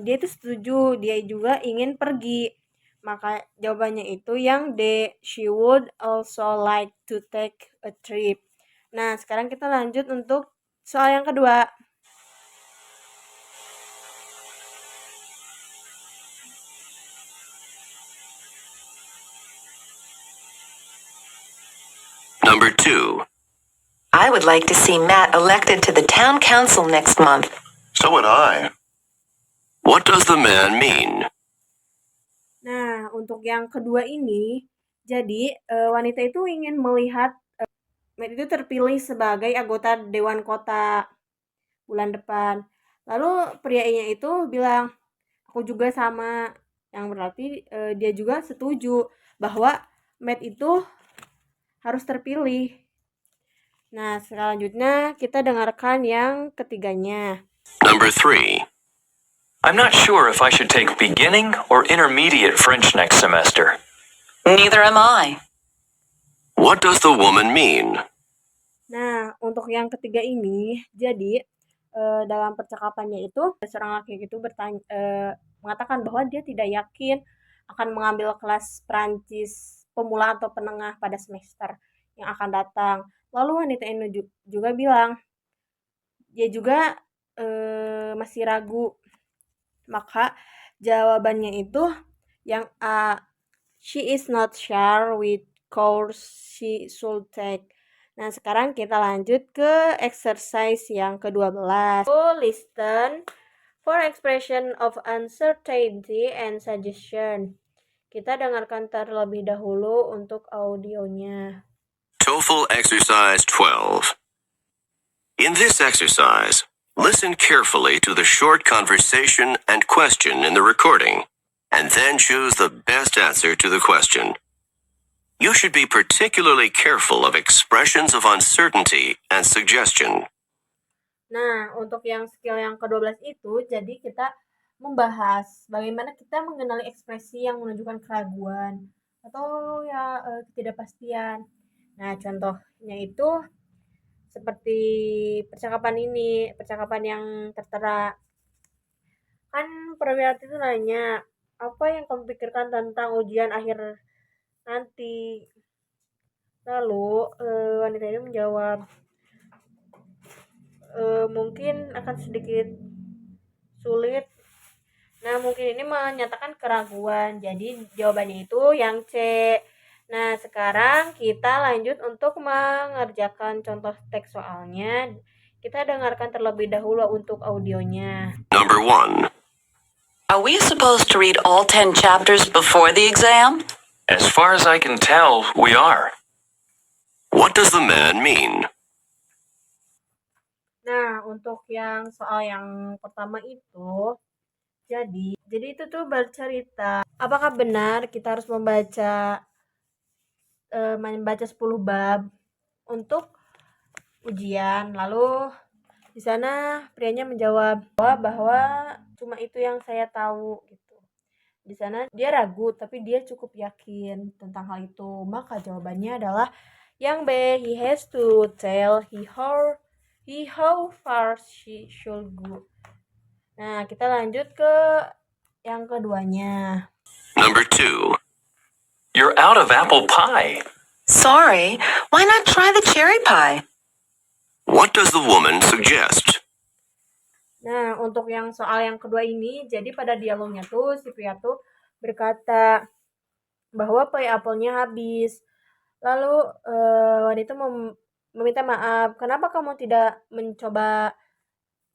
dia itu setuju, dia juga ingin pergi. Maka jawabannya itu yang D, she would also like to take a trip. Nah, sekarang kita lanjut untuk soal yang kedua. Number 2. I would like to see Matt elected to the town council next month. So would I. What does the man mean? Nah, untuk yang kedua ini, jadi wanita itu ingin melihat Matt itu terpilih sebagai anggota Dewan Kota bulan depan. Lalu prianya itu bilang, aku juga sama. Yang berarti dia juga setuju bahwa Matt itu harus terpilih. Nah, selanjutnya kita dengarkan yang ketiganya. Number 3. I'm not sure if I should take beginning or intermediate French next semester. Neither am I. What does the woman mean? Nah, untuk yang ketiga ini, jadi dalam percakapannya itu seorang laki itu mengatakan bahwa dia tidak yakin akan mengambil kelas Prancis pemula atau penengah pada semester yang akan datang. Lalu wanita ini juga bilang dia juga masih ragu. Maka jawabannya itu yang A, she is not sure which course she should take. Nah, sekarang kita lanjut ke exercise yang ke-12. Listen for expression of uncertainty and suggestion. Kita dengarkan terlebih dahulu untuk audionya. TOEFL Exercise 12. In this exercise, listen carefully to the short conversation and question in the recording, and then choose the best answer to the question. You should be particularly careful of expressions of uncertainty and suggestion. Nah, untuk yang skill yang ke-12 itu, jadi kita membahas bagaimana kita mengenali ekspresi yang menunjukkan keraguan atau ya ketidakpastian. Nah, contohnya itu seperti percakapan yang tertera. Kan perwira itu nanya, apa yang kamu pikirkan tentang ujian akhir nanti? Lalu wanita ini menjawab, mungkin akan sedikit sulit. Nah, mungkin ini menyatakan keraguan. Jadi jawabannya itu yang C. Nah, sekarang kita lanjut untuk mengerjakan contoh teks soalnya. Kita dengarkan terlebih dahulu untuk audionya. Number 1. Are we supposed to read all 10 chapters before the exam? As far as I can tell, we are. What does the man mean? Nah, untuk yang soal yang pertama itu, jadi itu tuh bercerita, apakah benar kita harus membaca 10 bab untuk ujian? Lalu di sana prianya menjawab bahwa cuma itu yang saya tahu gitu. Di sana dia ragu tapi dia cukup yakin tentang hal itu. Maka jawabannya adalah yang B, he has to tell how far she should go. Nah, kita lanjut ke yang keduanya. Number 2. You're out of apple pie. Sorry, why not try the cherry pie? What does the woman suggest? Nah, untuk yang soal yang kedua ini, jadi pada dialognya tuh si pria tuh berkata bahwa pie apelnya habis. Lalu wanita meminta maaf, kenapa kamu tidak mencoba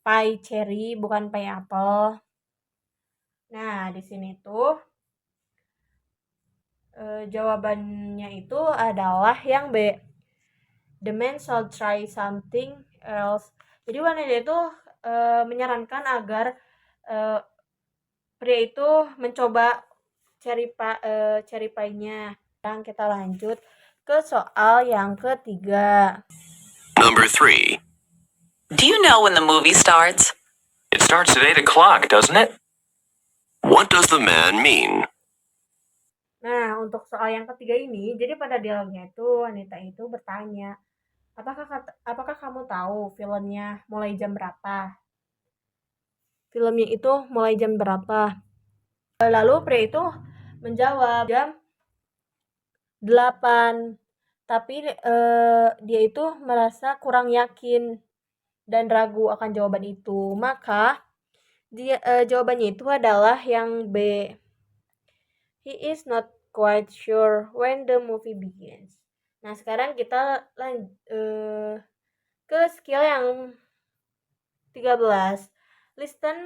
pie cherry bukan pie apel? Nah, di sini tuh Jawabannya itu adalah yang B. The man should try something else. Jadi wanita itu menyarankan agar pria itu mencoba cherry pie-nya. Sekarang kita lanjut ke soal yang ketiga. Number 3. Do you know when the movie starts? It starts at 8 o'clock, doesn't it? What does the man mean? Nah, untuk soal yang ketiga ini, jadi pada dialognya itu wanita itu bertanya, apakah kamu tahu filmnya mulai jam berapa? Filmnya itu mulai jam berapa? Lalu pria itu menjawab jam 8. Tapi dia itu merasa kurang yakin dan ragu akan jawaban itu. Maka jawabannya itu adalah yang B. He is not quite sure when the movie begins. Nah, sekarang kita ke skill yang 13. Listen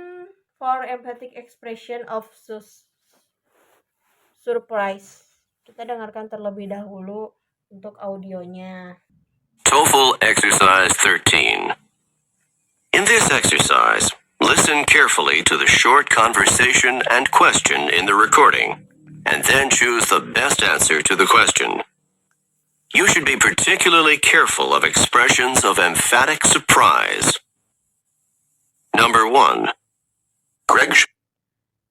for emphatic expression of surprise. Kita dengarkan terlebih dahulu untuk audionya. TOEFL Exercise 13. In this exercise, listen carefully to the short conversation and question in the recording, and then choose the best answer to the question. You should be particularly careful of expressions of emphatic surprise. Number 1. Greg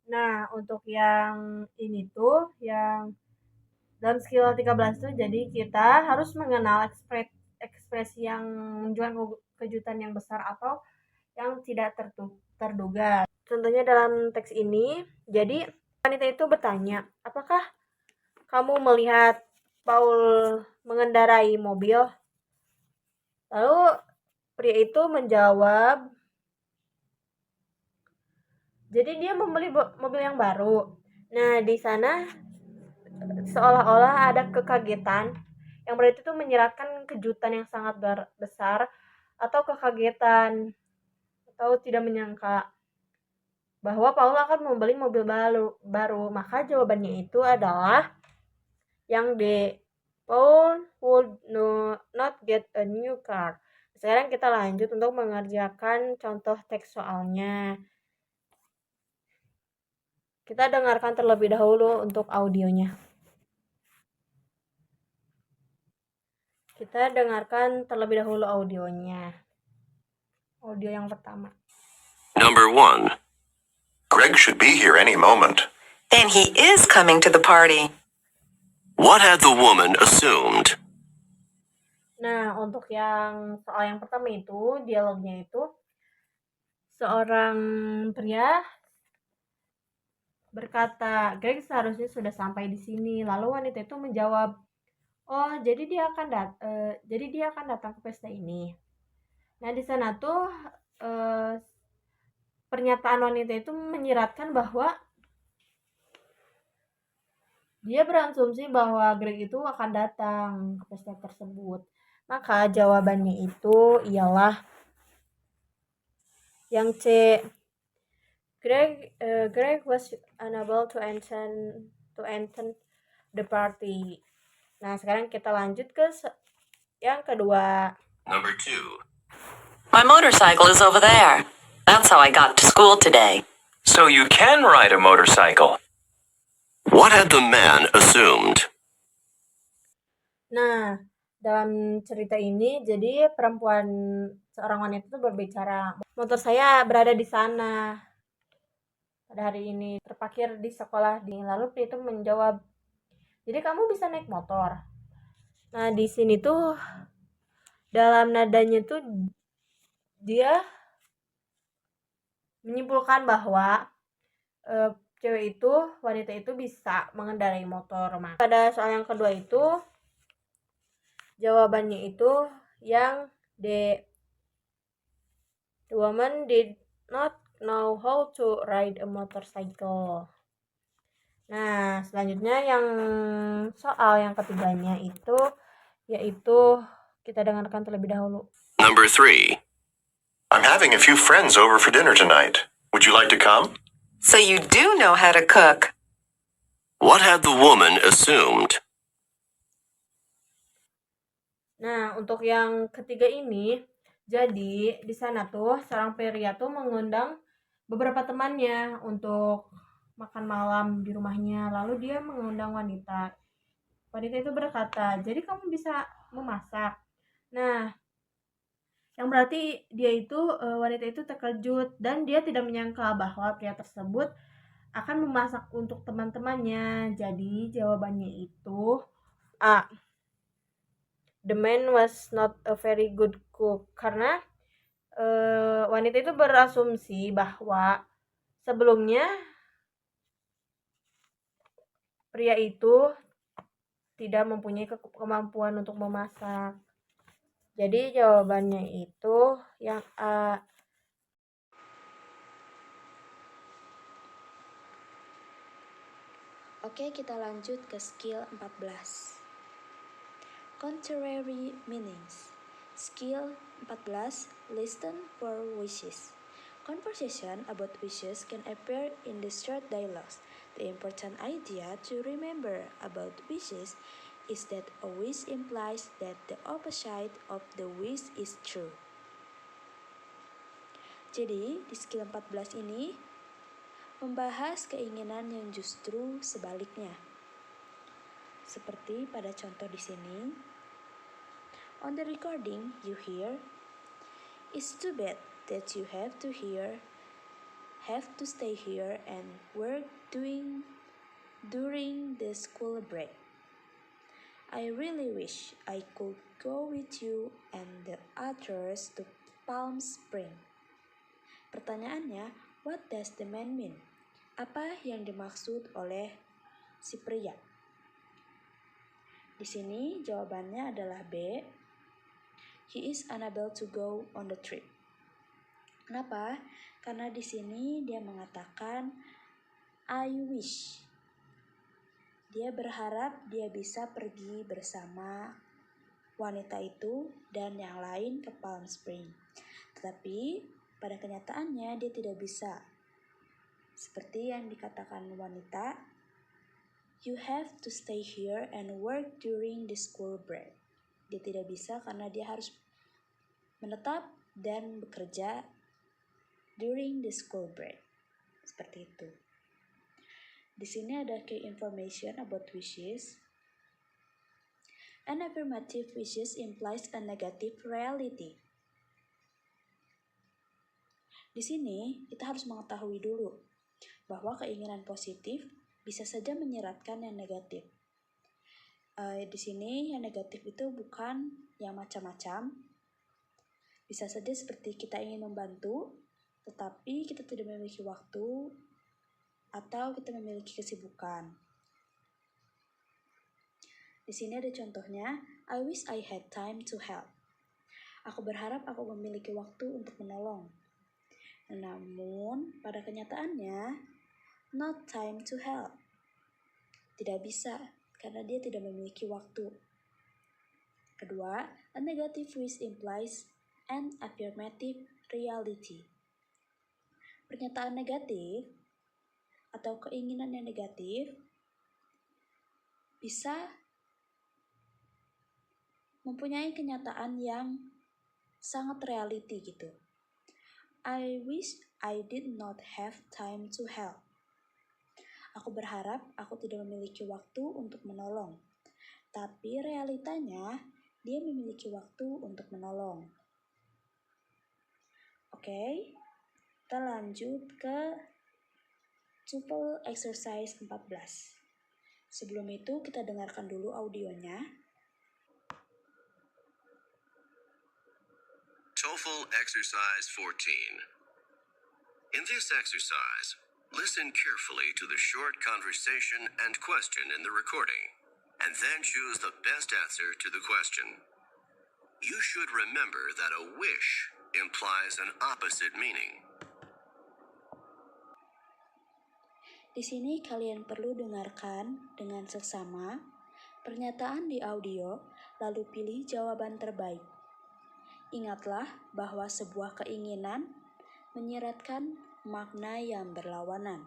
Nah, untuk yang ini tuh, yang dalam skill 13 tuh, jadi kita harus mengenal ekspresi yang menunjukkan kejutan yang besar atau yang tidak terduga. Contohnya dalam teks ini, jadi wanita itu bertanya, apakah kamu melihat Paul mengendarai mobil? Lalu pria itu menjawab, jadi dia membeli mobil yang baru. Nah, di sana seolah-olah ada kekagetan yang berarti itu menyiratkan kejutan yang sangat besar atau kekagetan atau tidak menyangka bahwa Paul akan membeli mobil baru. Maka jawabannya itu adalah yang D. Paul would not get a new car. Sekarang kita lanjut untuk mengerjakan contoh teks soalnya. Kita dengarkan terlebih dahulu untuk audionya. Kita dengarkan terlebih dahulu audionya. Audio yang pertama. Number 1. Greg should be here any moment. Then he is coming to the party. What had the woman assumed? Nah, untuk yang soal yang pertama itu, dialognya itu, seorang pria berkata, Greg seharusnya sudah sampai di sini. Lalu wanita itu menjawab, oh, jadi dia akan datang ke pesta ini. Nah, di sana tuh pernyataan wanita itu menyiratkan bahwa dia berasumsi bahwa Greg itu akan datang ke pesta tersebut. Maka jawabannya itu ialah yang C. Greg was unable to attend the party. Nah, sekarang kita lanjut ke yang kedua. Number 2. My motorcycle is over there. That's how I got to school today. So you can ride a motorcycle. What had the man assumed? Nah, dalam cerita ini, jadi seorang wanita itu berbicara, motor saya berada di sana pada hari ini, terparkir di sekolah. Lalu dia itu menjawab, jadi kamu bisa naik motor. Nah, di sini tuh dalam nadanya tuh dia menyimpulkan bahwa wanita itu bisa mengendarai motor. Maka pada soal yang kedua itu jawabannya itu yang D. The woman did not know how to ride a motorcycle. Nah, selanjutnya yang soal yang ketiganya itu yaitu kita dengarkan terlebih dahulu. Number 3. I'm having a few friends over for dinner tonight. Would you like to come? So you do know how to cook. What had the woman assumed? Nah, untuk yang ketiga ini, jadi di sana tuh seorang pria tuh mengundang beberapa temannya untuk makan malam di rumahnya. Lalu dia mengundang wanita. Wanita itu berkata, "Jadi kamu bisa memasak?" Nah, yang berarti wanita itu terkejut dan dia tidak menyangka bahwa pria tersebut akan memasak untuk teman-temannya. Jadi jawabannya itu A. The man was not a very good cook, karena wanita itu berasumsi bahwa sebelumnya pria itu tidak mempunyai kemampuan untuk memasak. Jadi jawabannya itu yang A. Oke, kita lanjut ke skill 14. Contrary meanings. Skill 14. Listen for wishes. Conversation about wishes can appear in the short dialogues. The important idea to remember about wishes is that a wish implies that the opposite of the wish is true. Jadi, di skill 14 ini membahas keinginan yang justru sebaliknya. Seperti pada contoh di sini, on the recording you hear, "It's too bad that you have to stay here and work during the school break. I really wish I could go with you and the others to Palm Spring." Pertanyaannya, what does the man mean? Apa yang dimaksud oleh si pria? Di sini jawabannya adalah B. He is unable to go on the trip. Kenapa? Karena di sini dia mengatakan I wish. Dia berharap dia bisa pergi bersama wanita itu dan yang lain ke Palm Spring. Tetapi pada kenyataannya dia tidak bisa. Seperti yang dikatakan wanita, you have to stay here and work during the school break. Dia tidak bisa karena dia harus menetap dan bekerja during the school break. Seperti itu. Di sini ada key information about wishes. An affirmative wishes implies a negative reality. Di sini kita harus mengetahui dulu bahwa keinginan positif bisa saja menyiratkan yang negatif. Di sini yang negatif itu bukan yang macam-macam. Bisa saja seperti kita ingin membantu, tetapi kita tidak memiliki waktu atau kita memiliki kesibukan. Di sini ada contohnya, I wish I had time to help. Aku berharap aku memiliki waktu untuk menolong. Namun, pada kenyataannya, not time to help. Tidak bisa, karena dia tidak memiliki waktu. Kedua, a negative wish implies an affirmative reality. Pernyataan negatif atau keinginan yang negatif bisa mempunyai kenyataan yang sangat reality gitu. I wish I did not have time to help. Aku berharap aku tidak memiliki waktu untuk menolong. Tapi realitanya, dia memiliki waktu untuk menolong. Oke, kita lanjut ke TOEFL exercise 14. Sebelum itu, kita dengarkan dulu audionya. TOEFL exercise 14. In this exercise, listen carefully to the short conversation and question in the recording, and then choose the best answer to the question. You should remember that a wish implies an opposite meaning. Di sini kalian perlu dengarkan dengan seksama pernyataan di audio, lalu pilih jawaban terbaik. Ingatlah bahwa sebuah keinginan menyiratkan makna yang berlawanan.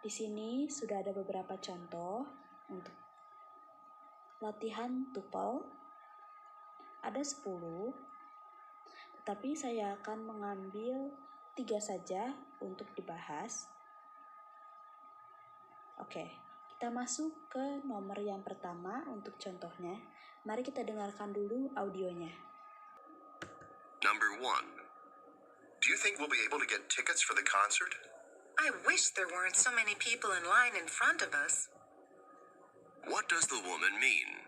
Di sini sudah ada beberapa contoh untuk latihan tuple. Ada 10, tetapi saya akan mengambil 3 saja untuk dibahas. Oke, kita masuk ke nomor yang pertama untuk contohnya. Mari kita dengarkan dulu audionya. Number 1. Do you think we'll be able to get tickets for the concert? I wish there weren't so many people in line in front of us. What does the woman mean?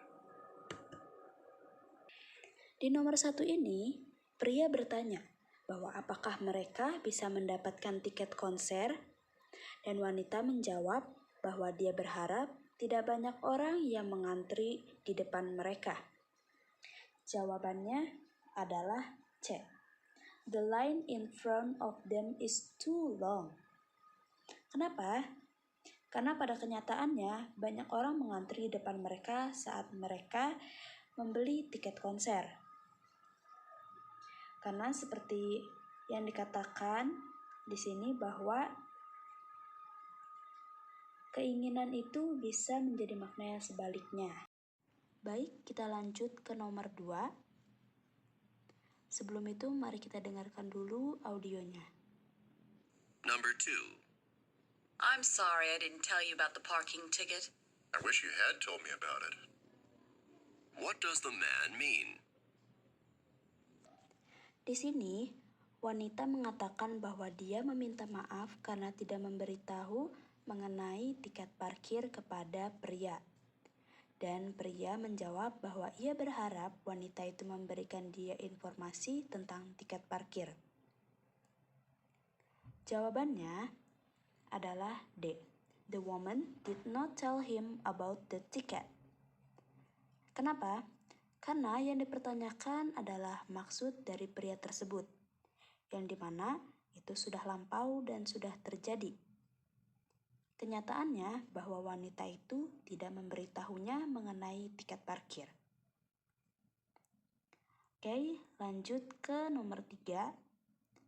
Di nomor 1 ini, pria bertanya bahwa apakah mereka bisa mendapatkan tiket konser, dan wanita menjawab bahwa dia berharap tidak banyak orang yang mengantri di depan mereka. Jawabannya adalah C. The line in front of them is too long. Kenapa? Karena pada kenyataannya banyak orang mengantri di depan mereka saat mereka membeli tiket konser. Karena seperti yang dikatakan di sini bahwa keinginan itu bisa menjadi makna yang sebaliknya. Baik, kita lanjut ke nomor 2. Sebelum itu, mari kita dengarkan dulu audionya. Number 2. I'm sorry I didn't tell you about the parking ticket. I wish you had told me about it. What does the man mean? Di sini, wanita mengatakan bahwa dia meminta maaf karena tidak memberitahu mengenai tiket parkir kepada pria. Dan pria menjawab bahwa ia berharap wanita itu memberikan dia informasi tentang tiket parkir. Jawabannya adalah D. The woman did not tell him about the ticket. Kenapa? Karena yang dipertanyakan adalah maksud dari pria tersebut, yang dimana itu sudah lampau dan sudah terjadi. Kenyataannya bahwa wanita itu tidak memberitahunya mengenai tiket parkir. Oke, lanjut ke nomor 3.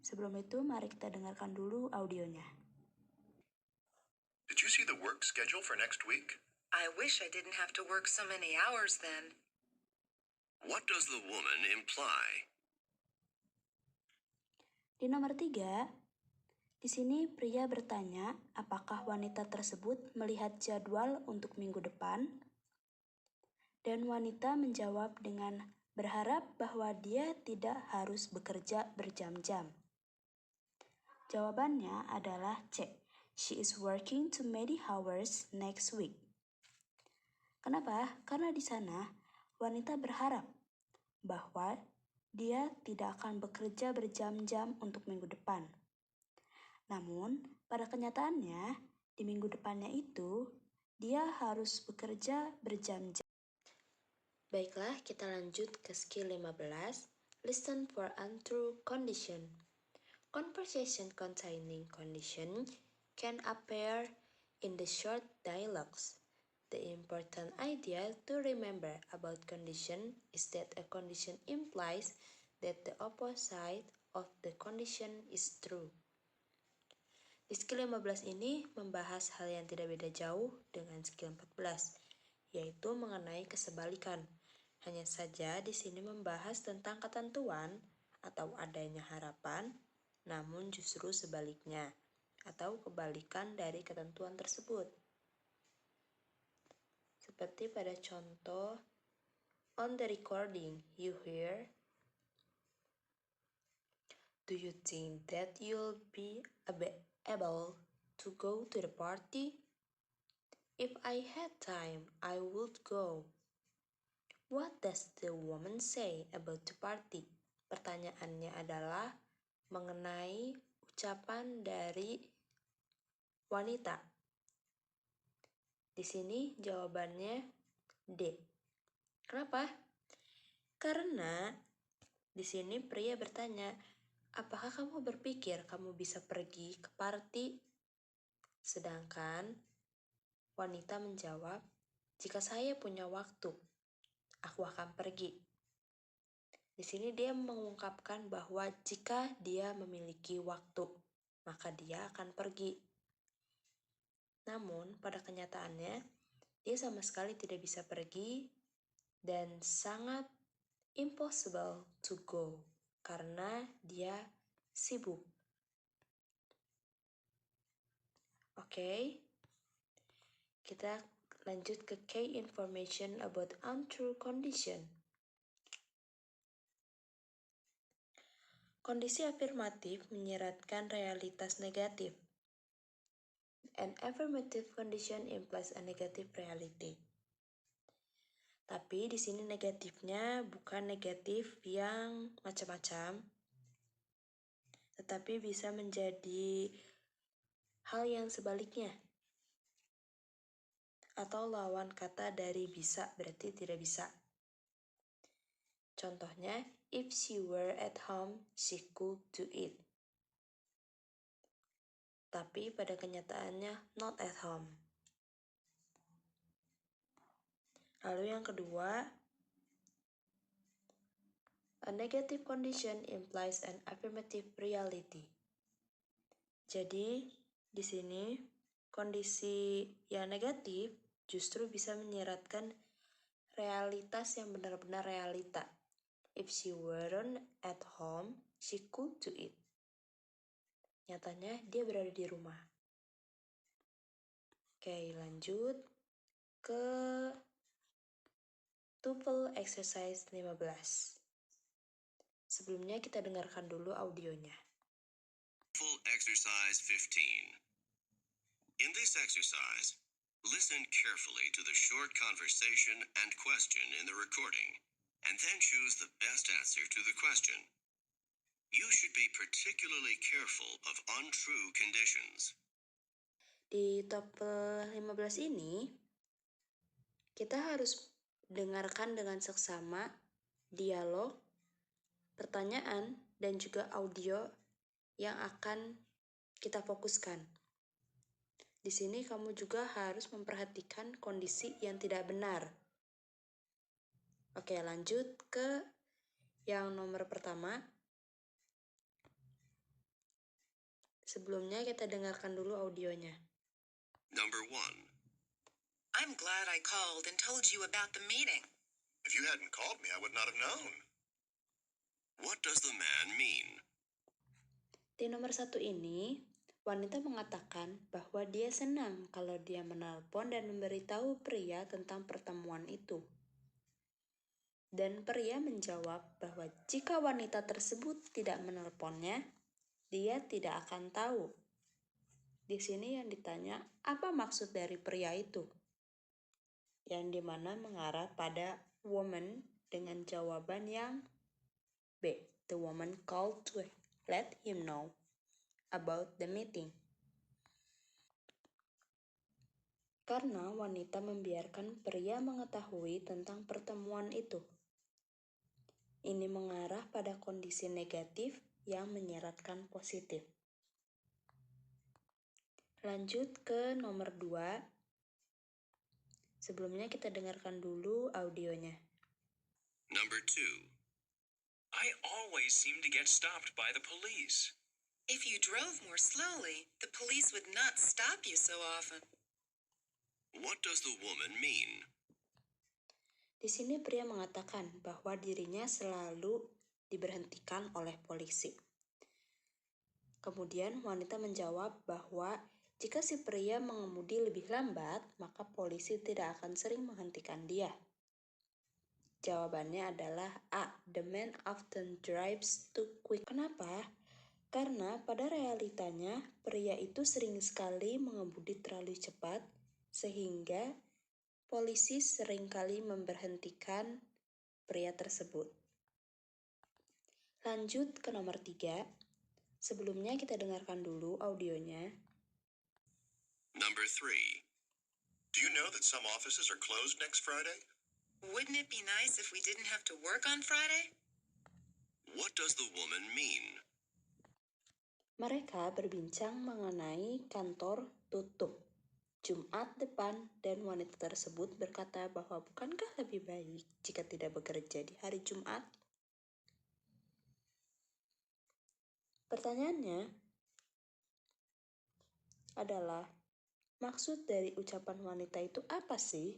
Sebelum itu, mari kita dengarkan dulu audionya. Did you see the work schedule for next week? I wish I didn't have to work so many hours then. What does the woman imply? Di nomor 3, di sini pria bertanya apakah wanita tersebut melihat jadwal untuk minggu depan, dan wanita menjawab dengan berharap bahwa dia tidak harus bekerja berjam-jam. Jawabannya adalah C. She is working too many hours next week. Kenapa? Karena di sana wanita berharap bahwa dia tidak akan bekerja berjam-jam untuk minggu depan. Namun, pada kenyataannya, di minggu depannya itu, dia harus bekerja berjam-jam. Baiklah, kita lanjut ke skill 15. Listen for untrue condition. Conversation containing condition can appear in the short dialogues. The important idea to remember about condition is that a condition implies that the opposite of the condition is true. Di skill 15 ini membahas hal yang tidak beda jauh dengan skill 14, yaitu mengenai kesebalikan. Hanya saja di sini membahas tentang ketentuan atau adanya harapan, namun justru sebaliknya, atau kebalikan dari ketentuan tersebut. Seperti pada contoh, on the recording you hear, do you think that you'll be able to go to the party? If I had time, I would go. What does the woman say about the party? Pertanyaannya adalah mengenai ucapan dari wanita. Di sini jawabannya D. Kenapa? Karena di sini pria bertanya, apakah kamu berpikir kamu bisa pergi ke party? Sedangkan wanita menjawab, jika saya punya waktu, aku akan pergi. Di sini dia mengungkapkan bahwa jika dia memiliki waktu, maka dia akan pergi. Namun, pada kenyataannya, dia sama sekali tidak bisa pergi dan sangat impossible to go karena dia sibuk. Oke, kita lanjut ke key information about untrue condition. Kondisi afirmatif menyiratkan realitas negatif. An affirmative condition implies a negative reality. Tapi di sini negatifnya bukan negatif yang macam-macam, tetapi bisa menjadi hal yang sebaliknya. Atau lawan kata dari bisa berarti tidak bisa. Contohnya, if she were at home, she could do it. Tapi pada kenyataannya not at home. Lalu yang kedua, a negative condition implies an affirmative reality. Jadi, di sini kondisi yang negatif justru bisa menyiratkan realitas yang benar-benar realita. If she weren't at home, she could do it. Nyatanya dia berada di rumah. Oke, lanjut ke TOEFL exercise 15. Sebelumnya kita dengarkan dulu audionya. Full exercise 15. In this exercise, listen carefully to the short conversation and question in the recording, and then choose the best answer to the question. You should be particularly careful of untrue conditions. Di TOEFL 15 ini, kita harus dengarkan dengan seksama dialog, pertanyaan, dan juga audio yang akan kita fokuskan. Di sini kamu juga harus memperhatikan kondisi yang tidak benar. Oke, lanjut ke yang nomor pertama. Sebelumnya kita dengarkan dulu audionya. Number 1. I'm glad I called and told you about the meeting. If you hadn't called me, I would not have known. What does the man mean? Di nomor 1 ini, wanita mengatakan bahwa dia senang kalau dia menelpon dan memberitahu pria tentang pertemuan itu. Dan pria menjawab bahwa jika wanita tersebut tidak menelponnya, dia tidak akan tahu. Di sini yang ditanya, apa maksud dari pria itu? Yang dimana mengarah pada woman dengan jawaban yang B. The woman called to let him know about the meeting. Karena wanita membiarkan pria mengetahui tentang pertemuan itu. Ini mengarah pada kondisi negatif yang menyiratkan positif. Lanjut ke nomor 2. Sebelumnya kita dengarkan dulu audionya. Number 2. I always seem to get stopped by the police. If you drove more slowly, the police would not stop you so often. What does the woman mean? Di sini pria mengatakan bahwa dirinya selalu diberhentikan oleh polisi. Kemudian wanita menjawab bahwa jika si pria mengemudi lebih lambat, maka polisi tidak akan sering menghentikan dia. Jawabannya adalah A. The man often drives too quick. Kenapa? Karena pada realitanya pria itu sering sekali mengemudi terlalu cepat sehingga polisi seringkali memberhentikan pria tersebut. Lanjut ke nomor 3. Sebelumnya kita dengarkan dulu audionya. Number 3. Do you know that some offices are closed next Friday? Wouldn't it be nice if we didn't have to work on Friday? What does the woman mean? Mereka berbincang mengenai kantor tutup Jumat depan dan wanita tersebut berkata bahwa bukankah lebih baik jika tidak bekerja di hari Jumat? Pertanyaannya adalah, Maksud dari ucapan wanita itu apa sih?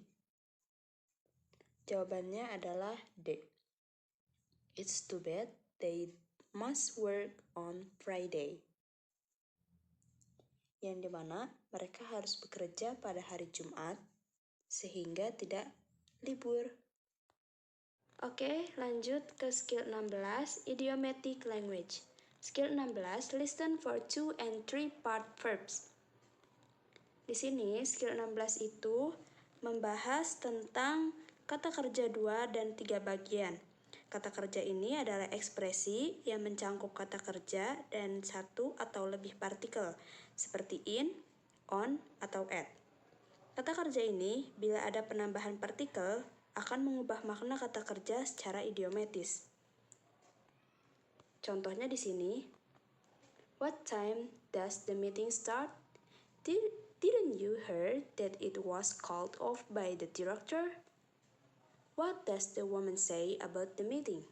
Jawabannya adalah D. It's too bad they must work on Friday. Yang dimana mereka harus bekerja pada hari Jumat sehingga tidak libur. Oke, lanjut ke skill 16, idiomatic language. Skill 16, listen for 2 and 3 part verbs. Di sini skill 16 itu membahas tentang kata kerja 2 dan 3 bagian. Kata kerja ini adalah ekspresi yang mencangkup kata kerja dan satu atau lebih partikel, seperti in, on, atau at. Kata kerja ini, bila ada penambahan partikel, akan mengubah makna kata kerja secara idiomatis. Contohnya di sini, what time does the meeting start? Didn't you hear that it was called off by the director? What does the woman say about the meeting?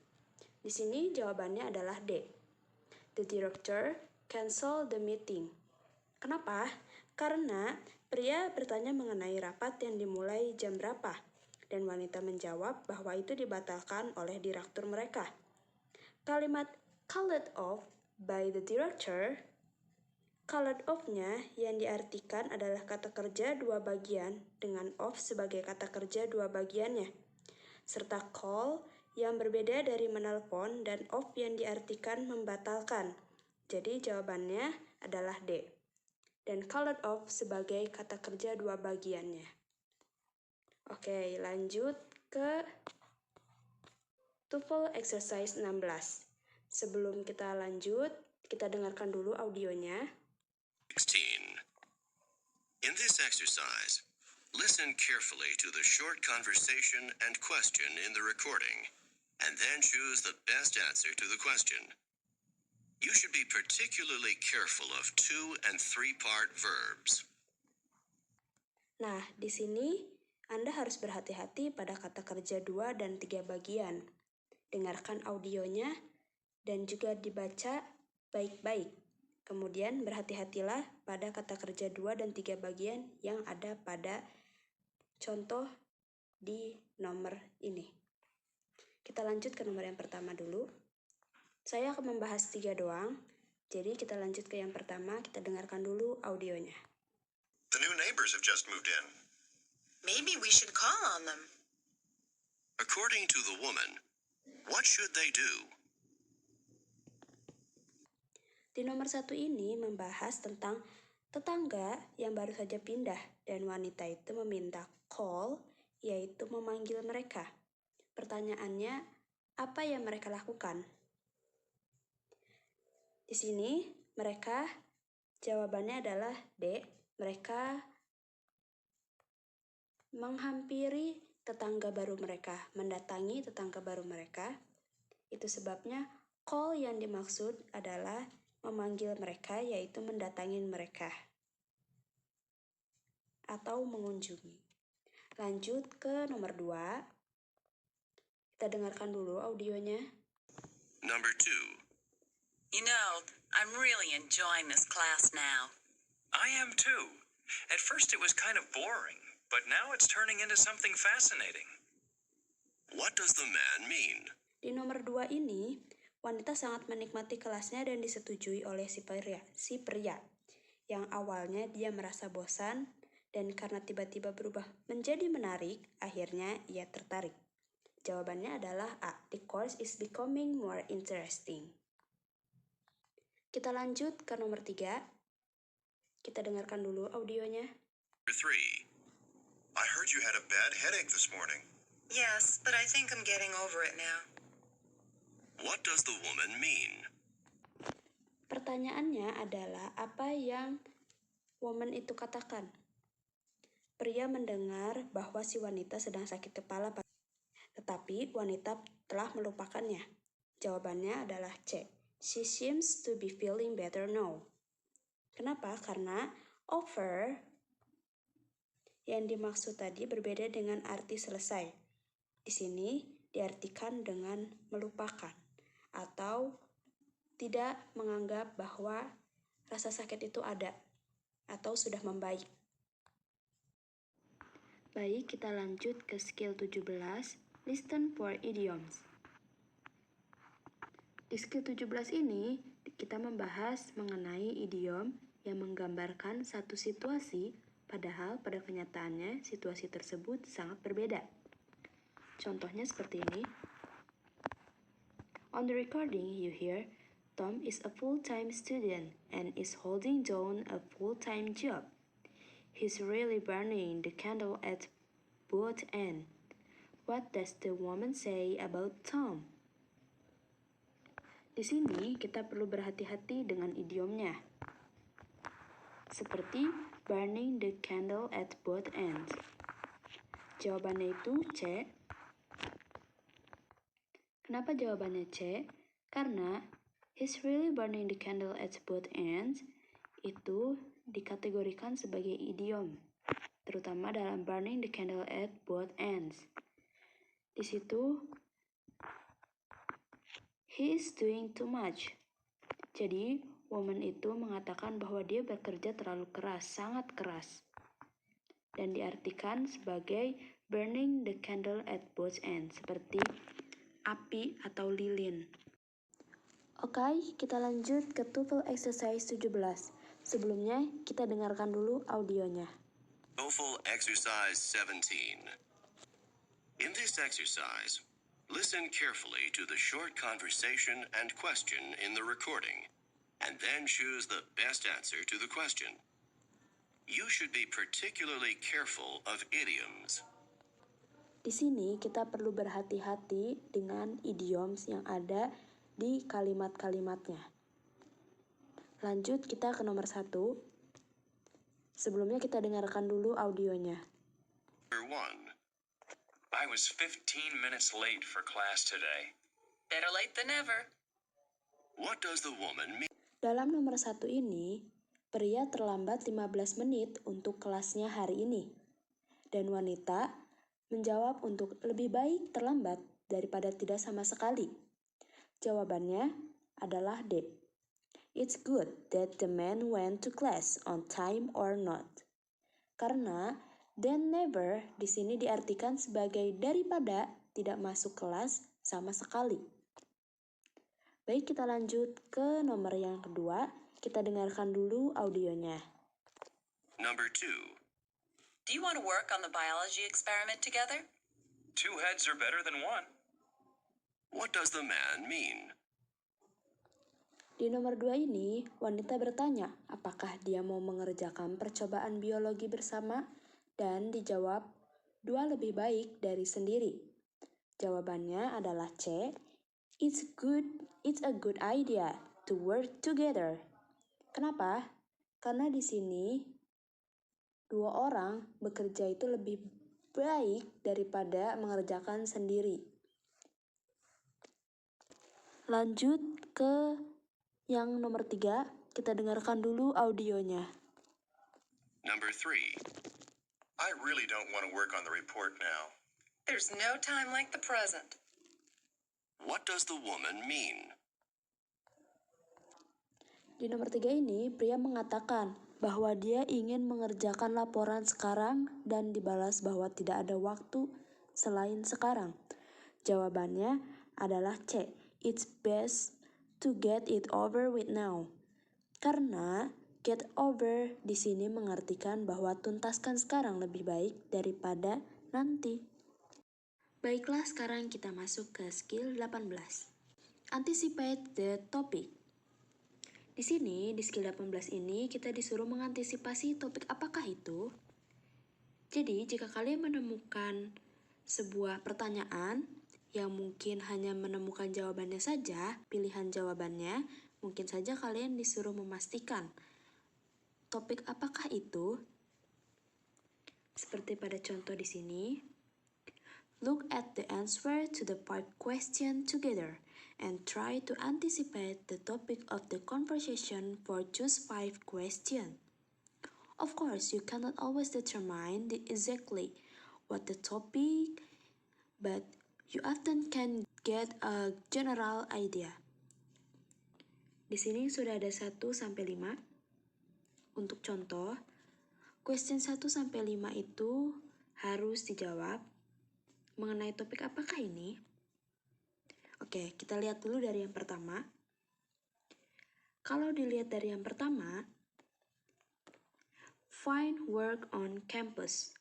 Di sini jawabannya adalah D. The director canceled the meeting. Kenapa? Karena pria bertanya mengenai rapat yang dimulai jam berapa, dan wanita menjawab bahwa itu dibatalkan oleh direktur mereka. Kalimat called off by the director, called off-nya yang diartikan adalah kata kerja 2 bagian dengan off sebagai kata kerja 2 bagiannya, serta call yang berbeda dari menelpon dan off yang diartikan membatalkan. Jadi jawabannya adalah D. Dan called off sebagai kata kerja 2 bagiannya. Oke, lanjut ke TOEFL exercise 16. Sebelum kita lanjut, kita dengarkan dulu audionya. 16. In this exercise, listen carefully to the short conversation and question in the recording, and then choose the best answer to the question. You should be particularly careful of 2 and 3 part verbs. Nah, di sini Anda harus berhati-hati pada kata kerja 2 dan 3 bagian. Dengarkan audionya dan juga dibaca baik-baik. Kemudian berhati-hatilah pada kata kerja 2 dan 3 bagian yang ada pada contoh di nomor ini. Kita lanjut ke nomor yang pertama dulu. Saya akan membahas 3 doang. Jadi kita lanjut ke yang pertama, kita dengarkan dulu audionya. The new neighbors have just moved in. Maybe we should call on them. According to the woman, what should they do? Di nomor 1 ini membahas tentang tetangga yang baru saja pindah dan wanita itu meminta call, yaitu memanggil mereka. Pertanyaannya, apa yang mereka lakukan? Di sini mereka jawabannya adalah D. Mereka menghampiri tetangga baru mereka, mendatangi tetangga baru mereka. Itu sebabnya call yang dimaksud adalah memanggil mereka, yaitu mendatangi mereka atau mengunjungi. Lanjut ke nomor 2. Kita dengarkan dulu audionya. Number 2. You know, I'm really enjoying this class now. I am too. At first it was kind of boring, but now it's turning into something fascinating. What does the man mean? Di nomor 2 ini, wanita sangat menikmati kelasnya dan disetujui oleh si pria. Yang awalnya dia merasa bosan, dan karena tiba-tiba berubah menjadi menarik, akhirnya ia tertarik. Jawabannya adalah A. The course is becoming more interesting. Kita lanjut ke nomor 3. Kita dengarkan dulu audionya. Number 3. I heard you had a bad headache this morning. Yes, but I think I'm getting over it now. What does the woman mean? Pertanyaannya adalah apa yang woman itu katakan. Pria mendengar bahwa si wanita sedang sakit kepala, tetapi wanita telah melupakannya. Jawabannya adalah C. She seems to be feeling better now. Kenapa? Karena over yang dimaksud tadi berbeda dengan arti selesai. Di sini diartikan dengan melupakan atau tidak menganggap bahwa rasa sakit itu ada atau sudah membaik. Baik, kita lanjut ke skill 17, listen for idioms. Di skill 17 ini, kita membahas mengenai idiom yang menggambarkan satu situasi, padahal pada kenyataannya situasi tersebut sangat berbeda. Contohnya seperti ini. On the recording, you hear, Tom is a full-time student and is holding down a full-time job. He's really burning the candle at both ends. What does the woman say about Tom? Di sini kita perlu berhati-hati dengan idiomnya. Seperti burning the candle at both ends. Jawabannya itu C. Kenapa jawabannya C? Karena he's really burning the candle at both ends itu dikategorikan sebagai idiom, terutama dalam burning the candle at both ends. Di situ he is doing too much. Jadi, woman itu mengatakan bahwa dia bekerja terlalu keras, sangat keras. Dan diartikan sebagai burning the candle at both ends, seperti api atau lilin. Oke, kita lanjut ke TOEFL exercise 17. Sebelumnya, kita dengarkan dulu audionya. TOEFL exercise 17. In this exercise, listen carefully to the short conversation and question in the recording, and then choose the best answer to the question. You should be particularly careful of idioms. Di sini kita perlu berhati-hati dengan idioms yang ada di kalimat-kalimatnya. Lanjut kita ke nomor 1. Sebelumnya kita dengarkan dulu audionya. Number 1. I was 15 minutes late for class today. Better late than never. What does the woman mean? Dalam nomor 1 ini, pria terlambat 15 menit untuk kelasnya hari ini. Dan wanita menjawab untuk lebih baik terlambat daripada tidak sama sekali. Jawabannya adalah D. It's good that the man went to class on time or not. Karena then never di sini diartikan sebagai daripada tidak masuk kelas sama sekali. Baik, kita lanjut ke nomor yang kedua. Kita dengarkan dulu audionya. Number 2. Do you want to work on the biology experiment together? 2 heads are better than 1. What does the man mean? Di nomor 2 ini, wanita bertanya apakah dia mau mengerjakan percobaan biologi bersama dan dijawab 2 lebih baik dari sendiri. Jawabannya adalah C. It's a good idea to work together. Kenapa? Karena di sini 2 orang bekerja itu lebih baik daripada mengerjakan sendiri. Lanjut ke yang nomor 3, kita dengarkan dulu audionya. Number 3. I really don't want to work on the report now. There's no time like the present. What does the woman mean? Di nomor 3 ini, pria mengatakan bahwa dia ingin mengerjakan laporan sekarang dan dibalas bahwa tidak ada waktu selain sekarang. Jawabannya adalah C. It's best to get it over with now. Karena get over di sini mengartikan bahwa tuntaskan sekarang lebih baik daripada nanti. Baiklah, sekarang kita masuk ke skill 18. Anticipate the topic. Di sini, di skill 18 ini, kita disuruh mengantisipasi topik apakah itu. Jadi, jika kalian menemukan sebuah pertanyaan yang mungkin hanya menemukan jawabannya saja, pilihan jawabannya, mungkin saja kalian disuruh memastikan topik apakah itu. Seperti pada contoh di sini. Look at the answer to the 5 question together and try to anticipate the topic of the conversation for choose 5 question. Of course, you cannot always determine exactly what the topic, but you often can get a general idea. Di sini sudah ada 1 sampai 5. Untuk contoh, question 1 sampai 5 itu harus dijawab mengenai topik apakah ini? Oke, kita lihat dulu dari yang pertama. Kalau dilihat dari yang pertama, find work on campus.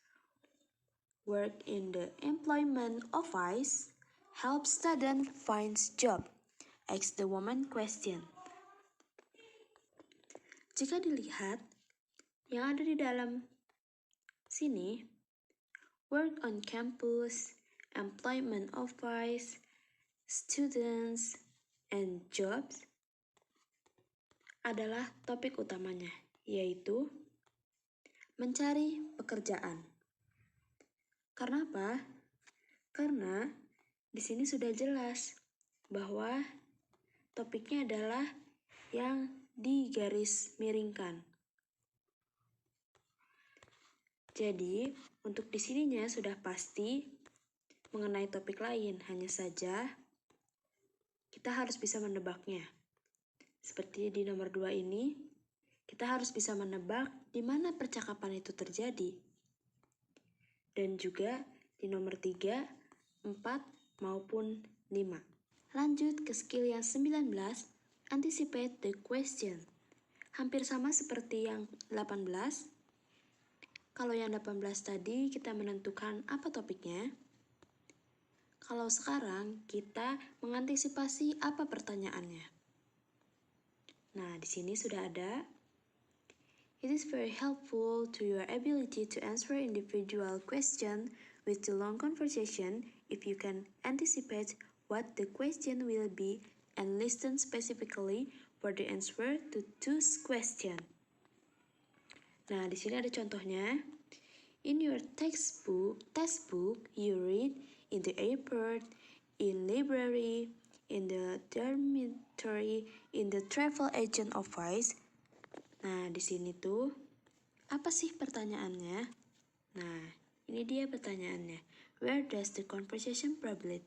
Work in the employment office help student finds job. Ask the woman question. Jika dilihat, yang ada di dalam sini, work on campus, employment office, students, and jobs adalah topik utamanya, yaitu mencari pekerjaan. Karena apa? Karena di sini sudah jelas bahwa topiknya adalah yang digaris miringkan. Jadi, untuk di sininya sudah pasti mengenai topik lain, hanya saja kita harus bisa menebaknya. Seperti di nomor 2 ini, kita harus bisa menebak di mana percakapan itu terjadi. Dan juga di nomor 3, 4, maupun 5. Lanjut ke skill yang 19, anticipate the question. Hampir sama seperti yang 18. Kalau yang 18 tadi kita menentukan apa topiknya. Kalau sekarang kita mengantisipasi apa pertanyaannya. Nah, di sini sudah ada. It is very helpful to your ability to answer individual question with the long conversation if you can anticipate what the question will be and listen specifically for the answer to those question. Nah, di sini ada contohnya. In your textbook, you read in the airport, in library, in the dormitory, in the travel agent office. Nah, di sini tuh apa sih pertanyaannya? Nah, ini dia pertanyaannya. Where does the conversation probably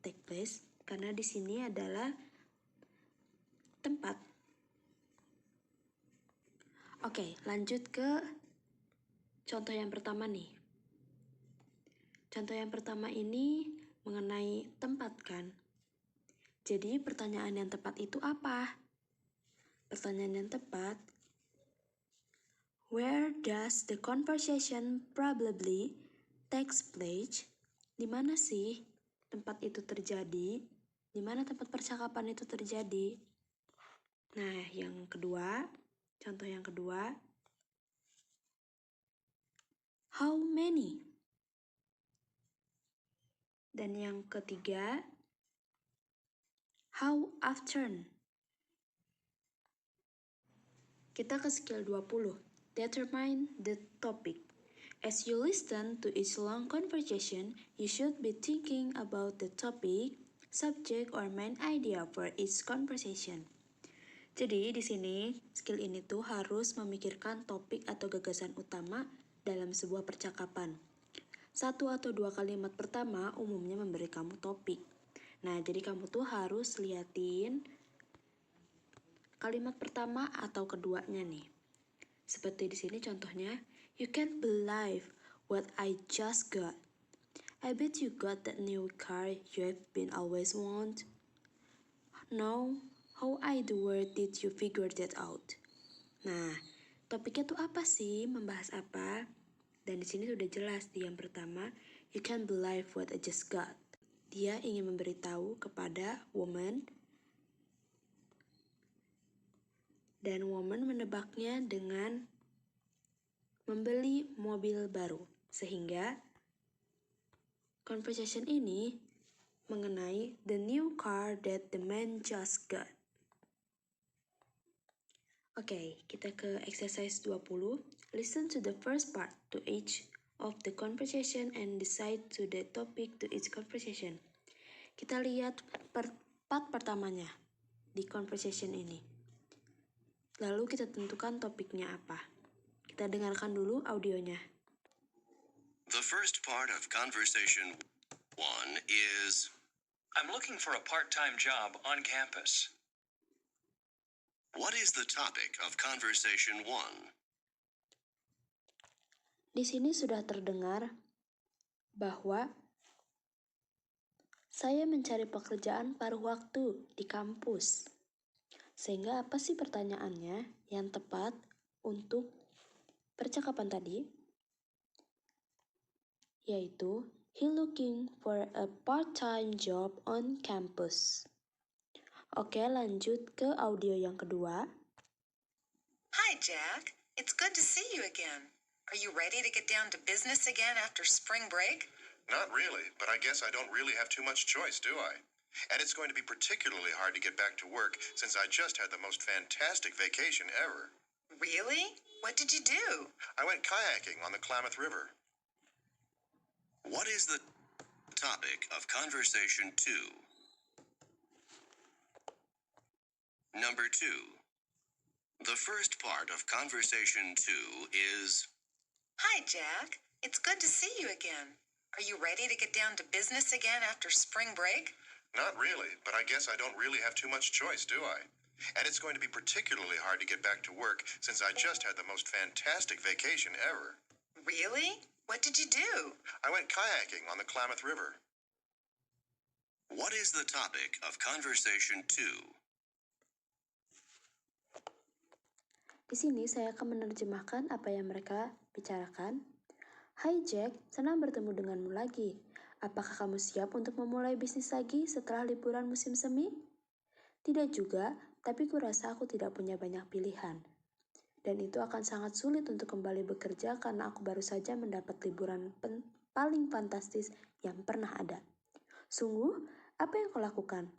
take place? Karena di sini adalah tempat. Oke, lanjut ke contoh yang pertama nih. Contoh yang pertama ini mengenai tempat kan? Jadi pertanyaan yang tepat itu apa? Pertanyaan yang tepat, where does the conversation probably takes place? Di mana sih tempat itu terjadi? Di mana tempat percakapan itu terjadi? Nah, yang kedua, contoh yang kedua, how many? Dan yang ketiga, how often? Kita ke skill 20. Determine the topic. As you listen to each long conversation, you should be thinking about the topic, subject, or main idea for each conversation. Jadi di sini skill ini tuh harus memikirkan topik atau gagasan utama dalam sebuah percakapan. 1 atau 2 kalimat pertama umumnya memberi kamu topik. Nah, jadi kamu tuh harus liatin kalimat pertama atau keduanya nih. Seperti di sini contohnya, you can't believe what I just got. I bet you got that new car you've been always want. No, how in the world did you figure that out? Nah, topiknya tuh apa sih? Membahas apa? Dan di sini sudah jelas di yang pertama, you can't believe what I just got. Dia ingin memberitahu kepada woman, dan woman menebaknya dengan membeli mobil baru. Sehingga conversation ini mengenai the new car that the man just got. Oke, kita ke exercise 20. Listen to the first part to each of the conversation and decide to the topic to each conversation. Kita lihat part pertamanya di conversation ini. Lalu kita tentukan topiknya apa. Kita dengarkan dulu audionya. The first part of conversation 1 is, I'm looking for a part-time job on campus. what is the topic of conversation 1? Di sini sudah terdengar bahwa saya mencari pekerjaan paruh waktu di kampus. Sehingga apa sih pertanyaannya yang tepat untuk percakapan tadi? Yaitu, he looking for a part-time job on campus. Oke, lanjut ke audio yang kedua. Hi, Jack. It's good to see you again. Are you ready to get down to business again after spring break? Not really, but I guess I don't really have too much choice, do I? And it's going to be particularly hard to get back to work since I just had the most fantastic vacation ever. Really? What did you do? I went kayaking on the Klamath River. What is the topic of conversation 2? Number 2. The first part of conversation 2 is, Hi, Jack. It's good to see you again. Are you ready to get down to business again after spring break? Not really, but I guess I don't really have too much choice, do I? And it's going to be particularly hard to get back to work since I just had the most fantastic vacation ever. Really? What did you do? I went kayaking on the Klamath River. what is the topic of conversation 2? Di sini saya akan menerjemahkan apa yang mereka bicarakan. Hai Jack, senang bertemu denganmu lagi. Apakah kamu siap untuk memulai bisnis lagi setelah liburan musim semi? Tidak juga, tapi kurasa aku tidak punya banyak pilihan. Dan itu akan sangat sulit untuk kembali bekerja karena aku baru saja mendapat liburan paling fantastis yang pernah ada. Sungguh, apa yang kau lakukan?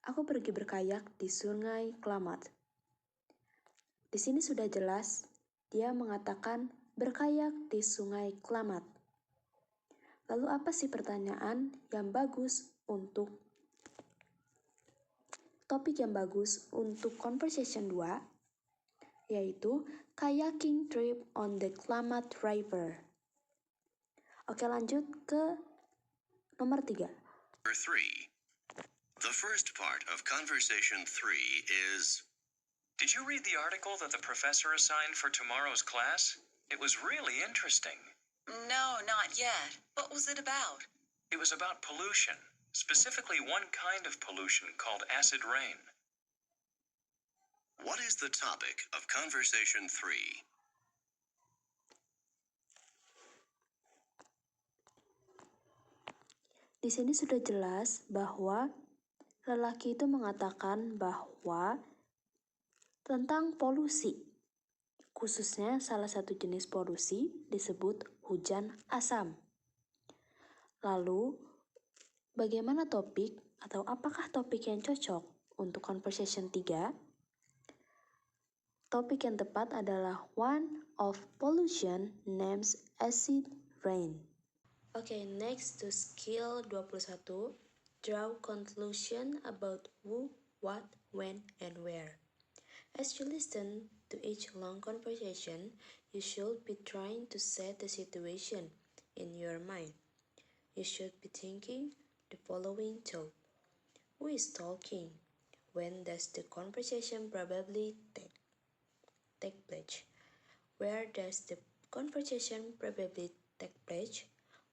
Aku pergi berkayak di Sungai Klamath. Di sini sudah jelas, dia mengatakan berkayak di Sungai Klamath. Lalu apa sih pertanyaan yang bagus untuk topik yang bagus untuk conversation 2? Yaitu kayaking trip on the Klamath River. Oke, lanjut ke nomor 3. Number 3. The first part of conversation 3 is, Did you read the article that the professor assigned for tomorrow's class? It was really interesting. No, not yet. What was it about? It was about pollution, specifically one kind of pollution called acid rain. what is the topic of conversation 3? Di sini sudah jelas bahwa lelaki itu mengatakan bahwa tentang polusi. Khususnya salah satu jenis polusi disebut hujan asam. Lalu, bagaimana topik atau apakah topik yang cocok untuk conversation 3? Topik yang tepat adalah one of pollution names acid rain. Okay, next to skill 21, draw conclusion about who, what, when, and where. As you listen to each long conversation, you should be trying to set the situation in your mind. You should be thinking the following thought. Who is talking? When does the conversation probably take place? Where does the conversation probably take place?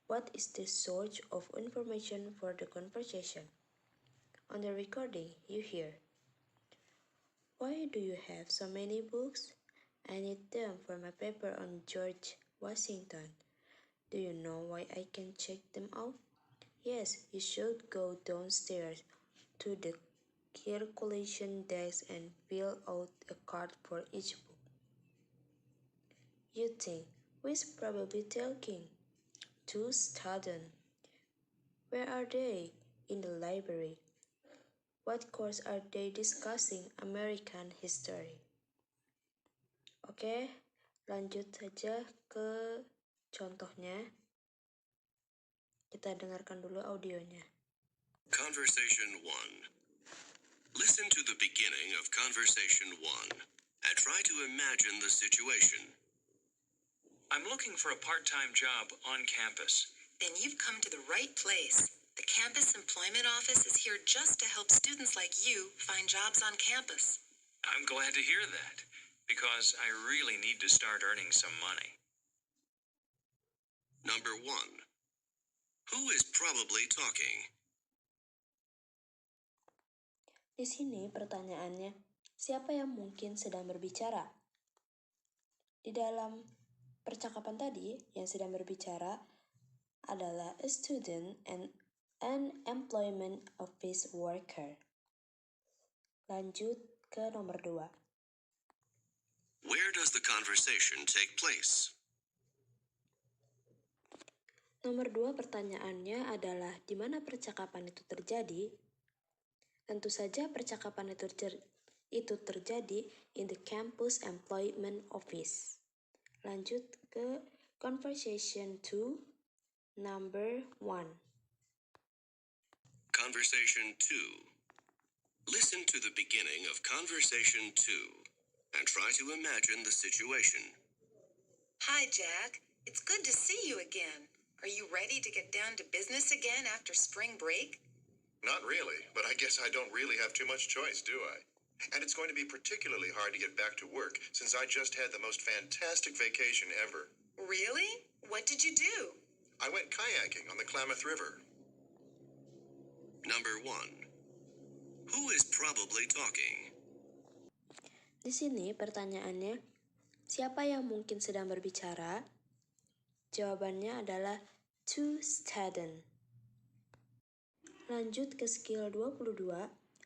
What is the source of information for the conversation? On the recording, you hear, why do you have so many books? I need them for my paper on George Washington. Do you know why I can check them out? Yes, you should go downstairs to the calculation desk and fill out a card for each book. You think, who is probably talking? Two students. Where are they? In the library. What course are they discussing? American history. Oke, lanjut saja ke contohnya. Kita dengarkan dulu audionya. Conversation 1. Listen to the beginning of conversation 1 and try to imagine the situation. I'm looking for a part-time job on campus. Then you've come to the right place. The campus employment office is here just to help students like you find jobs on campus. I'm glad to hear that, because I really need to start earning some money. Number 1. Who is probably talking? Di sini pertanyaannya, siapa yang mungkin sedang berbicara? Di dalam percakapan tadi, yang sedang berbicara adalah a student and an employment office worker. Lanjut ke nomor 2. Where does the conversation take place? Nomor 2 pertanyaannya adalah di mana percakapan itu terjadi? Tentu saja percakapan itu terjadi in the campus employment office. Lanjut ke conversation 2, number 1. Conversation 2. Listen to the beginning of Conversation 2 and try to imagine the situation. Hi, Jack. It's good to see you again. Are you ready to get down to business again after spring break? Not really, but I guess I don't really have too much choice, do I? And it's going to be particularly hard to get back to work since I just had the most fantastic vacation ever. Really? What did you do? I went kayaking on the Klamath River. Number 1. Who is probably talking? Di sini pertanyaannya, siapa yang mungkin sedang berbicara? Jawabannya adalah two students. Lanjut ke skill 22,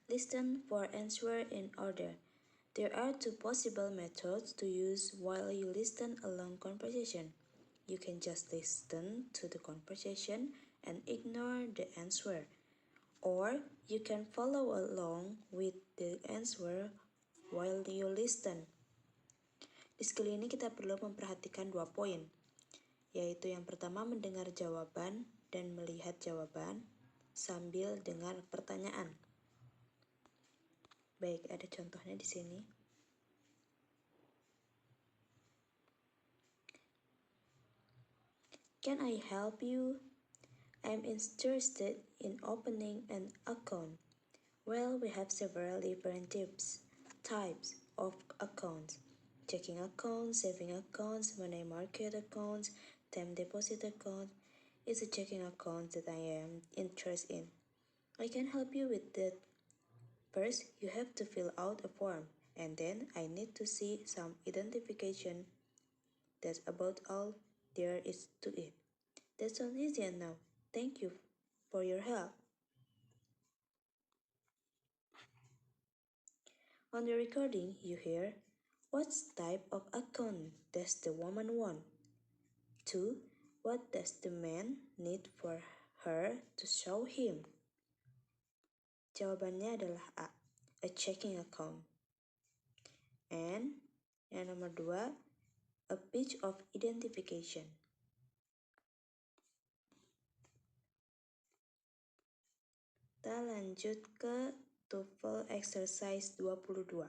listen for answer in order. There are two possible methods to use while you listen a long conversation. You can just listen to the conversation and ignore the answer. Or you can follow along with the answer while you listen. Di skill ini kita perlu memperhatikan 2 poin, yaitu yang pertama mendengar jawaban dan melihat jawaban sambil dengar pertanyaan. Baik, ada contohnya di sini. Can I help you? I'm interested in opening an account. Well, we have several different types of accounts. Checking accounts, saving accounts, money market accounts, time deposit account. It's a checking account that I am interested in. I can help you with that. First, you have to fill out a form, and then I need to see some identification. That's about all there is to it. That sounds easy enough. Thank you for your help. On the recording, you hear, what type of account does the woman want? 2. What does the man need for her to show him? Jawabannya adalah a checking account. And yang nomor 2, a page of identification. Kita lanjut ke TOEFL exercise 22.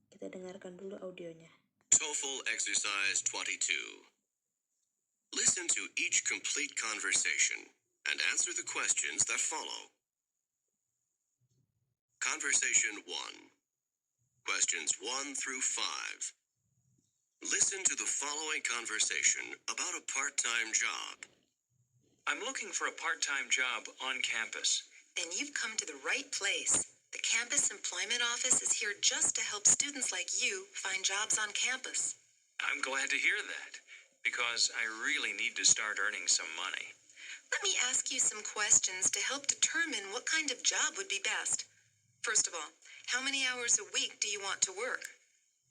Kita dengarkan dulu audionya. TOEFL exercise 22. Listen to each complete conversation and answer the questions that follow. Conversation 1. Questions 1 through 5. Listen to the following conversation about a part-time job. I'm looking for a part-time job on campus. Then you've come to the right place. The Campus Employment Office is here just to help students like you find jobs on campus. I'm glad to hear that, because I really need to start earning some money. Let me ask you some questions to help determine what kind of job would be best. First of all, how many hours a week do you want to work?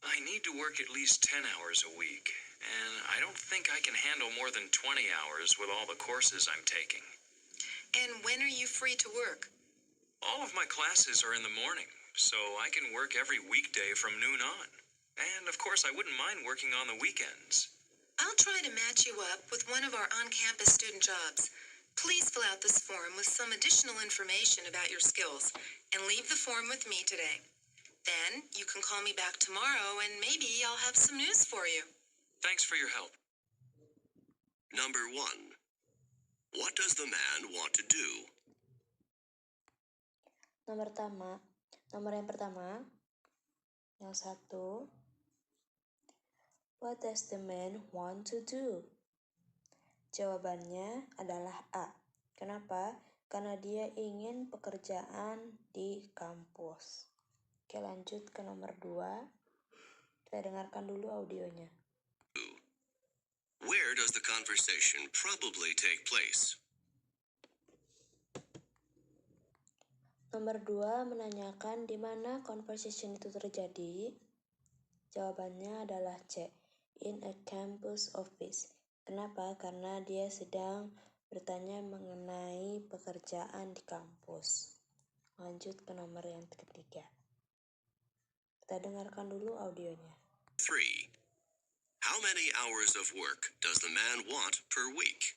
I need to work at least 10 hours a week, and I don't think I can handle more than 20 hours with all the courses I'm taking. And when are you free to work? All of my classes are in the morning, so I can work every weekday from noon on. And of course, I wouldn't mind working on the weekends. I'll try to match you up with one of our on-campus student jobs. Please fill out this form with some additional information about your skills and leave the form with me today. Then you can call me back tomorrow and maybe I'll have some news for you. Thanks for your help. Number 1. What does the man want to do? Nomor yang pertama, yang 1. What does the man want to do? Jawabannya adalah A. Kenapa? Karena dia ingin pekerjaan di kampus. Oke, lanjut ke nomor 2. Kita dengarkan dulu audionya. Where does the conversation probably take place? Nomor 2 menanyakan di mana conversation itu terjadi. Jawabannya adalah C. In a campus office. Kenapa? Karena dia sedang bertanya mengenai pekerjaan di kampus. Lanjut ke nomor yang ketiga. Kita dengarkan dulu audionya. 3. How many hours of work does the man want per week?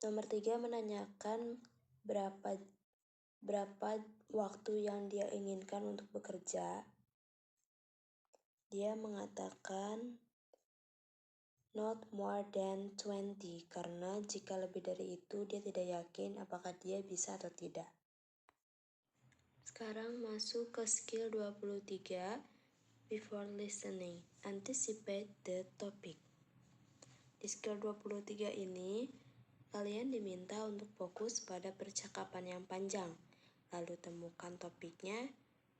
Nomor 3 menanyakan berapa waktu yang dia inginkan untuk bekerja. Dia mengatakan not more than 20 karena jika lebih dari itu dia tidak yakin apakah dia bisa atau tidak. Sekarang masuk ke skill 23. Before listening, anticipate the topic. Di skill 23 ini, kalian diminta untuk fokus pada percakapan yang panjang, lalu temukan topiknya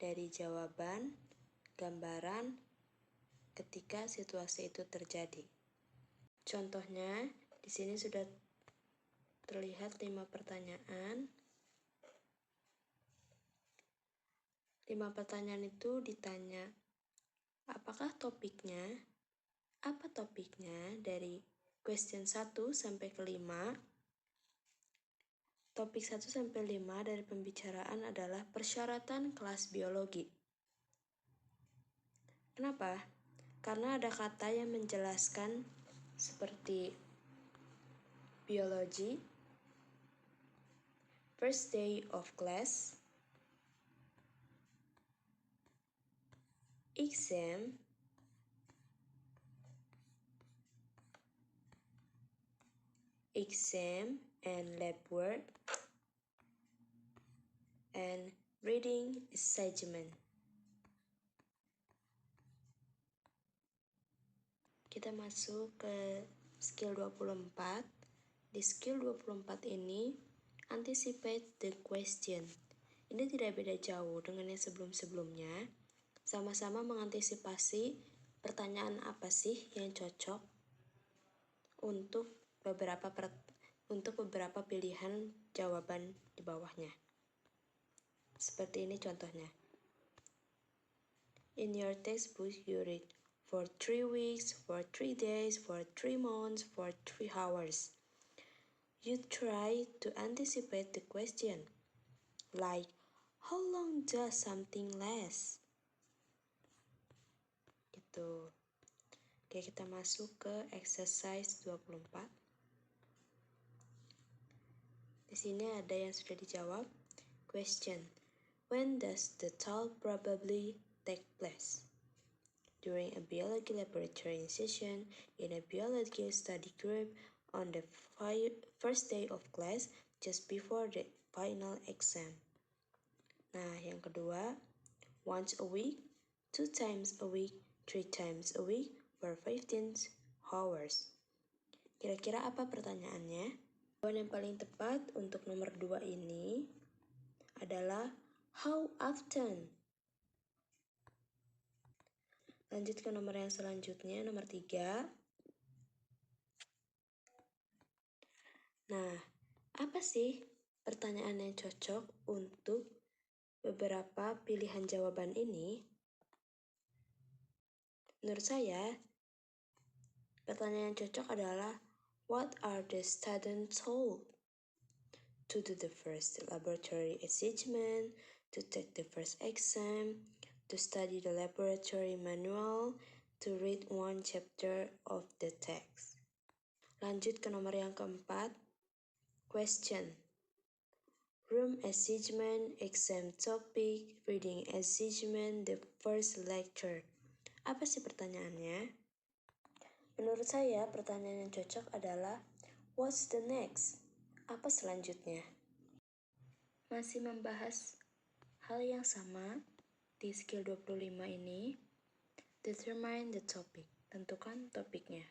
dari jawaban, gambaran, ketika situasi itu terjadi. Contohnya, di sini sudah terlihat 5 pertanyaan. 5 pertanyaan itu ditanya, apakah topiknya? Apa topiknya dari question 1 sampai ke 5? Topik 1 sampai 5 dari pembicaraan adalah persyaratan kelas biologi. Kenapa? Karena ada kata yang menjelaskan seperti biology, first day of class, exam, and lab work, and reading assignment. Kita masuk ke skill 24. Di skill 24 ini, anticipate the question. Ini tidak beda jauh dengan yang sebelum-sebelumnya. Sama-sama mengantisipasi pertanyaan apa sih yang cocok untuk beberapa pilihan jawaban di bawahnya. Seperti ini contohnya. In your textbook you read for 3 weeks, for 3 days, for 3 months, for 3 hours. You try to anticipate the question, like, how long does something last? Gitu. Oke, kita masuk ke exercise 24. Di sini ada yang sudah dijawab. Question, when does the talk probably take place? During a biology laboratory session, in a biology study group, on the first day of class, just before the final exam. Nah, yang kedua, once a week, 2 times a week, 3 times a week, for 15 hours. Kira-kira apa pertanyaannya? Jawaban yang paling tepat untuk nomor 2 ini adalah how often. Lanjut ke nomor yang selanjutnya, nomor 3. Nah, apa sih pertanyaan yang cocok untuk beberapa pilihan jawaban ini? Menurut saya, pertanyaan yang cocok adalah what are the students told? To do the first laboratory assessment, to take the first exam, to study the laboratory manual, to read 1 chapter of the text. Lanjut ke nomor yang keempat. Question. Room assessment, exam topic, reading assessment, the first lecture. Apa sih pertanyaannya? Menurut saya, pertanyaan yang cocok adalah what's the next? Apa selanjutnya? Masih membahas hal yang sama di skill 25 ini. Determine the topic. tentukan topiknya.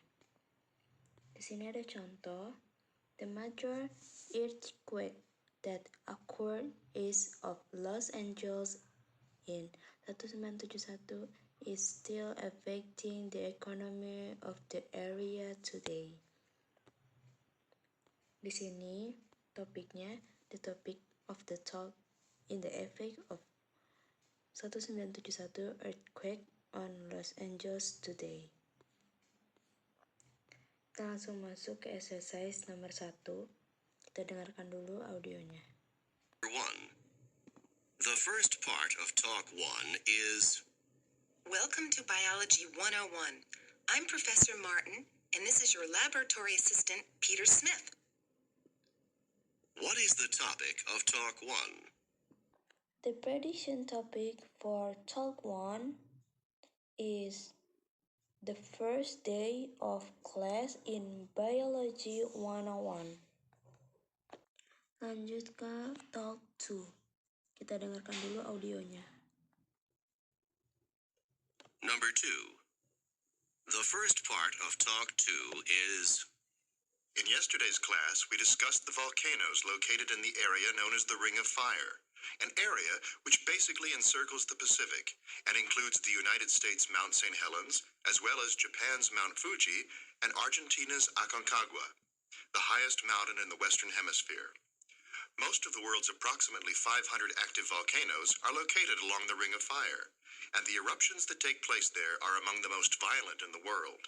Di sini ada contoh. The major earthquake that occurred east of Los Angeles in 1971 is still affecting the economy of the area today. Di sini topiknya the topic of the talk in the effect of 1971 earthquake on Los Angeles today. Kita langsung masuk ke exercise nomor 1. Kita dengarkan dulu audionya. Number 1. The first part of Talk 1 is Welcome to Biology 101. I'm Professor Martin, and this is your laboratory assistant, Peter Smith. What is the topic of Talk 1? The prediction topic for Talk 1 is the first day of class in Biology 101. Lanjut ke Talk 2. Kita dengarkan dulu audionya. Number 2. The first part of Talk 2 is In yesterday's class, we discussed the volcanoes located in the area known as the Ring of Fire, an area which basically encircles the Pacific and includes the United States' Mount St. Helens, as well as Japan's Mount Fuji and Argentina's Aconcagua, the highest mountain in the Western Hemisphere. Most of the world's approximately 500 active volcanoes are located along the Ring of Fire, and the eruptions that take place there are among the most violent in the world.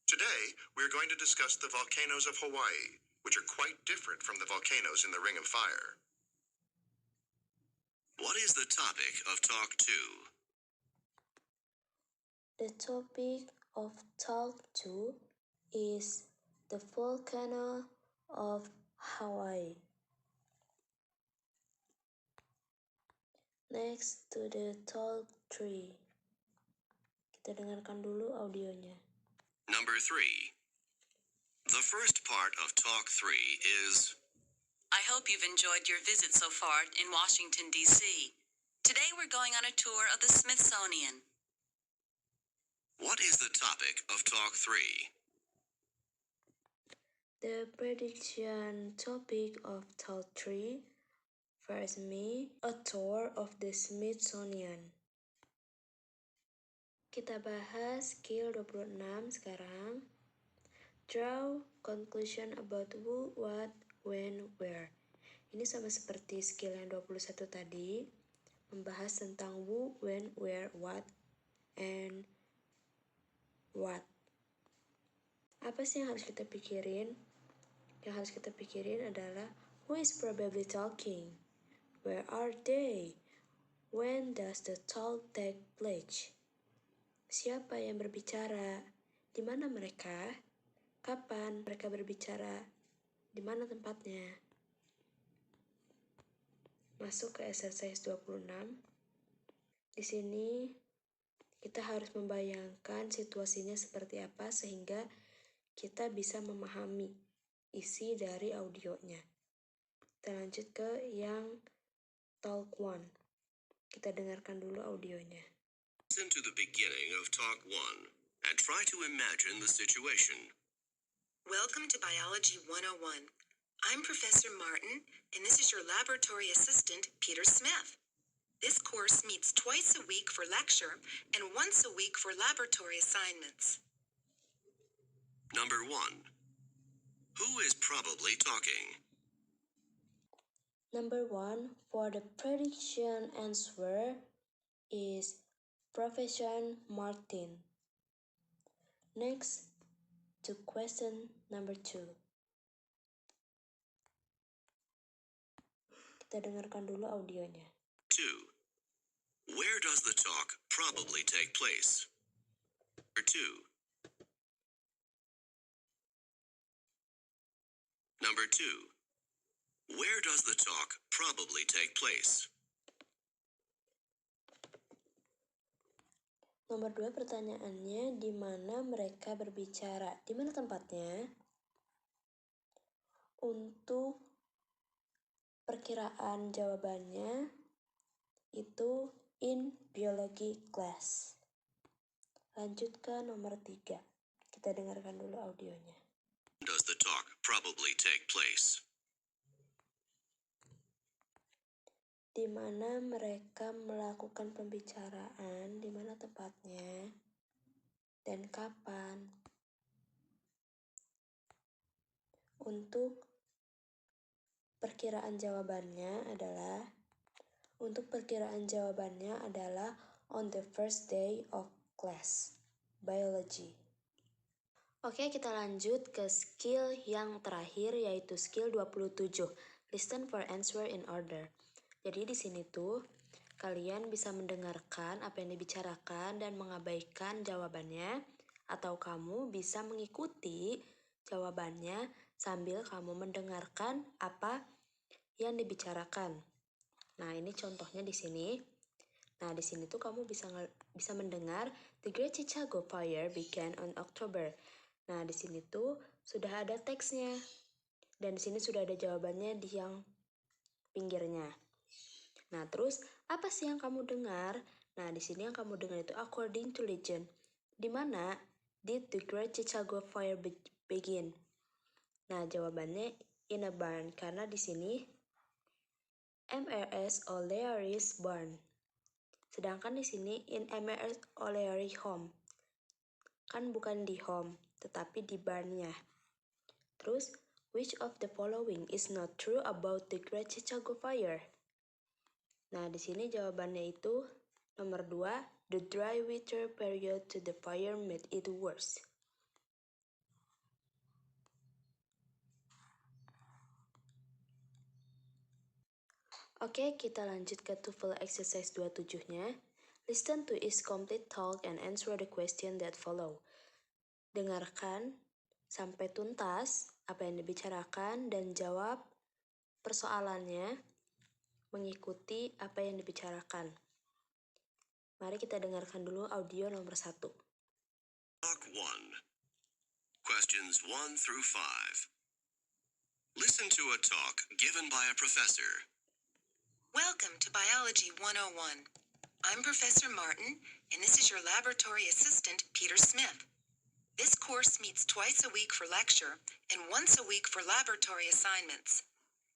Today, we're going to discuss the volcanoes of Hawaii, which are quite different from the volcanoes in the Ring of Fire. What is the topic of Talk 2? The topic of Talk 2 is the volcano of Hawaii. Next to the Talk 3. Kita dengarkan dulu audionya. Number 3. The first part of Talk 3 is I hope you've enjoyed your visit so far in Washington, D.C. Today we're going on a tour of the Smithsonian. What is the topic of Talk 3? The prediction topic of Talk 3 first me a tour of the Smithsonian. Kita bahas skill 26 sekarang. Draw conclusion about who, what, when, where. Ini sama seperti skill yang 21 tadi, membahas tentang who, when, where, what, and what. Apa sih yang harus kita pikirin? Yang harus kita pikirin adalah who is probably talking? Where are they? When does the talk take place? Siapa yang berbicara? Di mana mereka? Kapan mereka berbicara? Di mana tempatnya? Masuk ke exercise 26. Di sini kita harus membayangkan situasinya seperti apa sehingga kita bisa memahami isi dari audionya. Kita lanjut ke yang Talk 1. Kita dengarkan dulu audionya. Listen to the beginning of Talk 1 and try to imagine the situation. Welcome to Biology 101. I'm Professor Martin, and this is your laboratory assistant, Peter Smith. This course meets twice a week for lecture and once a week for laboratory assignments. Number 1. Who is probably talking? Number 1 for the prediction answer is Professor Martin. Next to question number 2. Kita dengarkan dulu audionya. 2. Where does the talk probably take place? Number 2. Number 2. Where does the talk probably take place? Nomor 2 pertanyaannya, di mana mereka berbicara? Di mana tempatnya? Untuk perkiraan jawabannya itu in biology class. Lanjut ke nomor 3. Kita dengarkan dulu audionya. Does the talk probably take place? Di mana mereka melakukan pembicaraan, di mana tepatnya, dan kapan. Untuk perkiraan jawabannya adalah on the first day of class, biology. Oke, kita lanjut ke skill yang terakhir, yaitu skill 27. Listen for answer in order. Jadi di sini tuh kalian bisa mendengarkan apa yang dibicarakan dan mengabaikan jawabannya, atau kamu bisa mengikuti jawabannya sambil kamu mendengarkan apa yang dibicarakan. Nah, ini contohnya di sini. Nah, di sini tuh kamu bisa mendengar The Great Chicago Fire began on October. Nah, di sini tuh sudah ada teksnya. Dan di sini sudah ada jawabannya di yang pinggirnya. Nah, terus apa sih yang kamu dengar? Nah, di sini yang kamu dengar itu according to legend. Di mana did the Great Chicago Fire begin? Nah, jawabannya in a barn, karena di sini M.R.S. O'Leary's barn. Sedangkan di sini in M.R.S. O'Leary home. Kan bukan di home, tetapi di barnnya. Terus, which of the following is not true about the Great Chicago Fire? Nah, di sini jawabannya itu nomor 2, the dry winter period to the fire made it worse. Oke, kita lanjut ke TOEFL exercise 27-nya. Listen to each complete talk and answer the question that follow. Dengarkan sampai tuntas apa yang dibicarakan dan jawab persoalannya mengikuti apa yang dibicarakan. Mari kita dengarkan dulu audio nomor 1. Talk 1. Questions 1 through 5. Listen to a talk given by a professor. Welcome to Biology 101. I'm Professor Martin, and this is your laboratory assistant, Peter Smith. This course meets twice a week for lecture and once a week for laboratory assignments.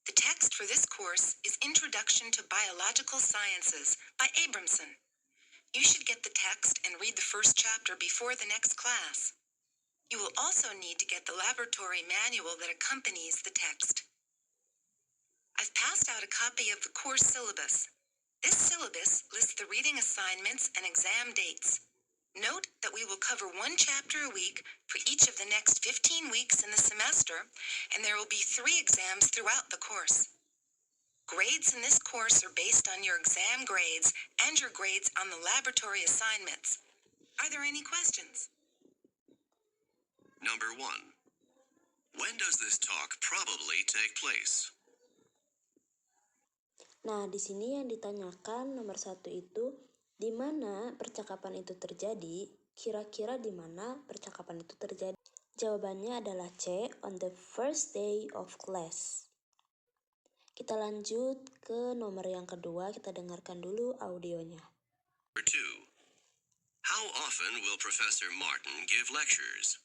The text for this course is Introduction to Biological Sciences by Abramson. You should get the text and read the first chapter before the next class. You will also need to get the laboratory manual that accompanies the text. I've passed out a copy of the course syllabus. This syllabus lists the reading assignments and exam dates. Note that we will cover one chapter a week for each of the next 15 weeks in the semester, and there will be 3 exams throughout the course. Grades in this course are based on your exam grades and your grades on the laboratory assignments. Are there any questions? Number 1. When does this talk probably take place? Nah, di sini yang ditanyakan nomor 1 itu, di mana percakapan itu terjadi? Kira-kira di mana percakapan itu terjadi? Jawabannya adalah C, on the first day of class. Kita lanjut ke nomor yang kedua, kita dengarkan dulu audionya. Number 2. How often will Professor Martin give lectures?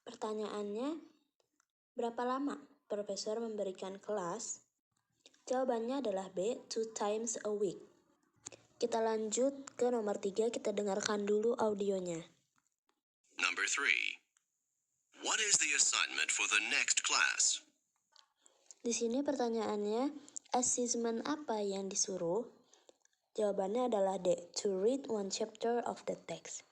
Pertanyaannya, berapa lama Profesor memberikan kelas? Jawabannya adalah B, 2 times a week. Kita lanjut ke nomor 3, kita dengarkan dulu audionya. Number 3. What is the assignment for the next class? Di sini pertanyaannya, assessment apa yang disuruh? Jawabannya adalah D, to read one chapter of the text.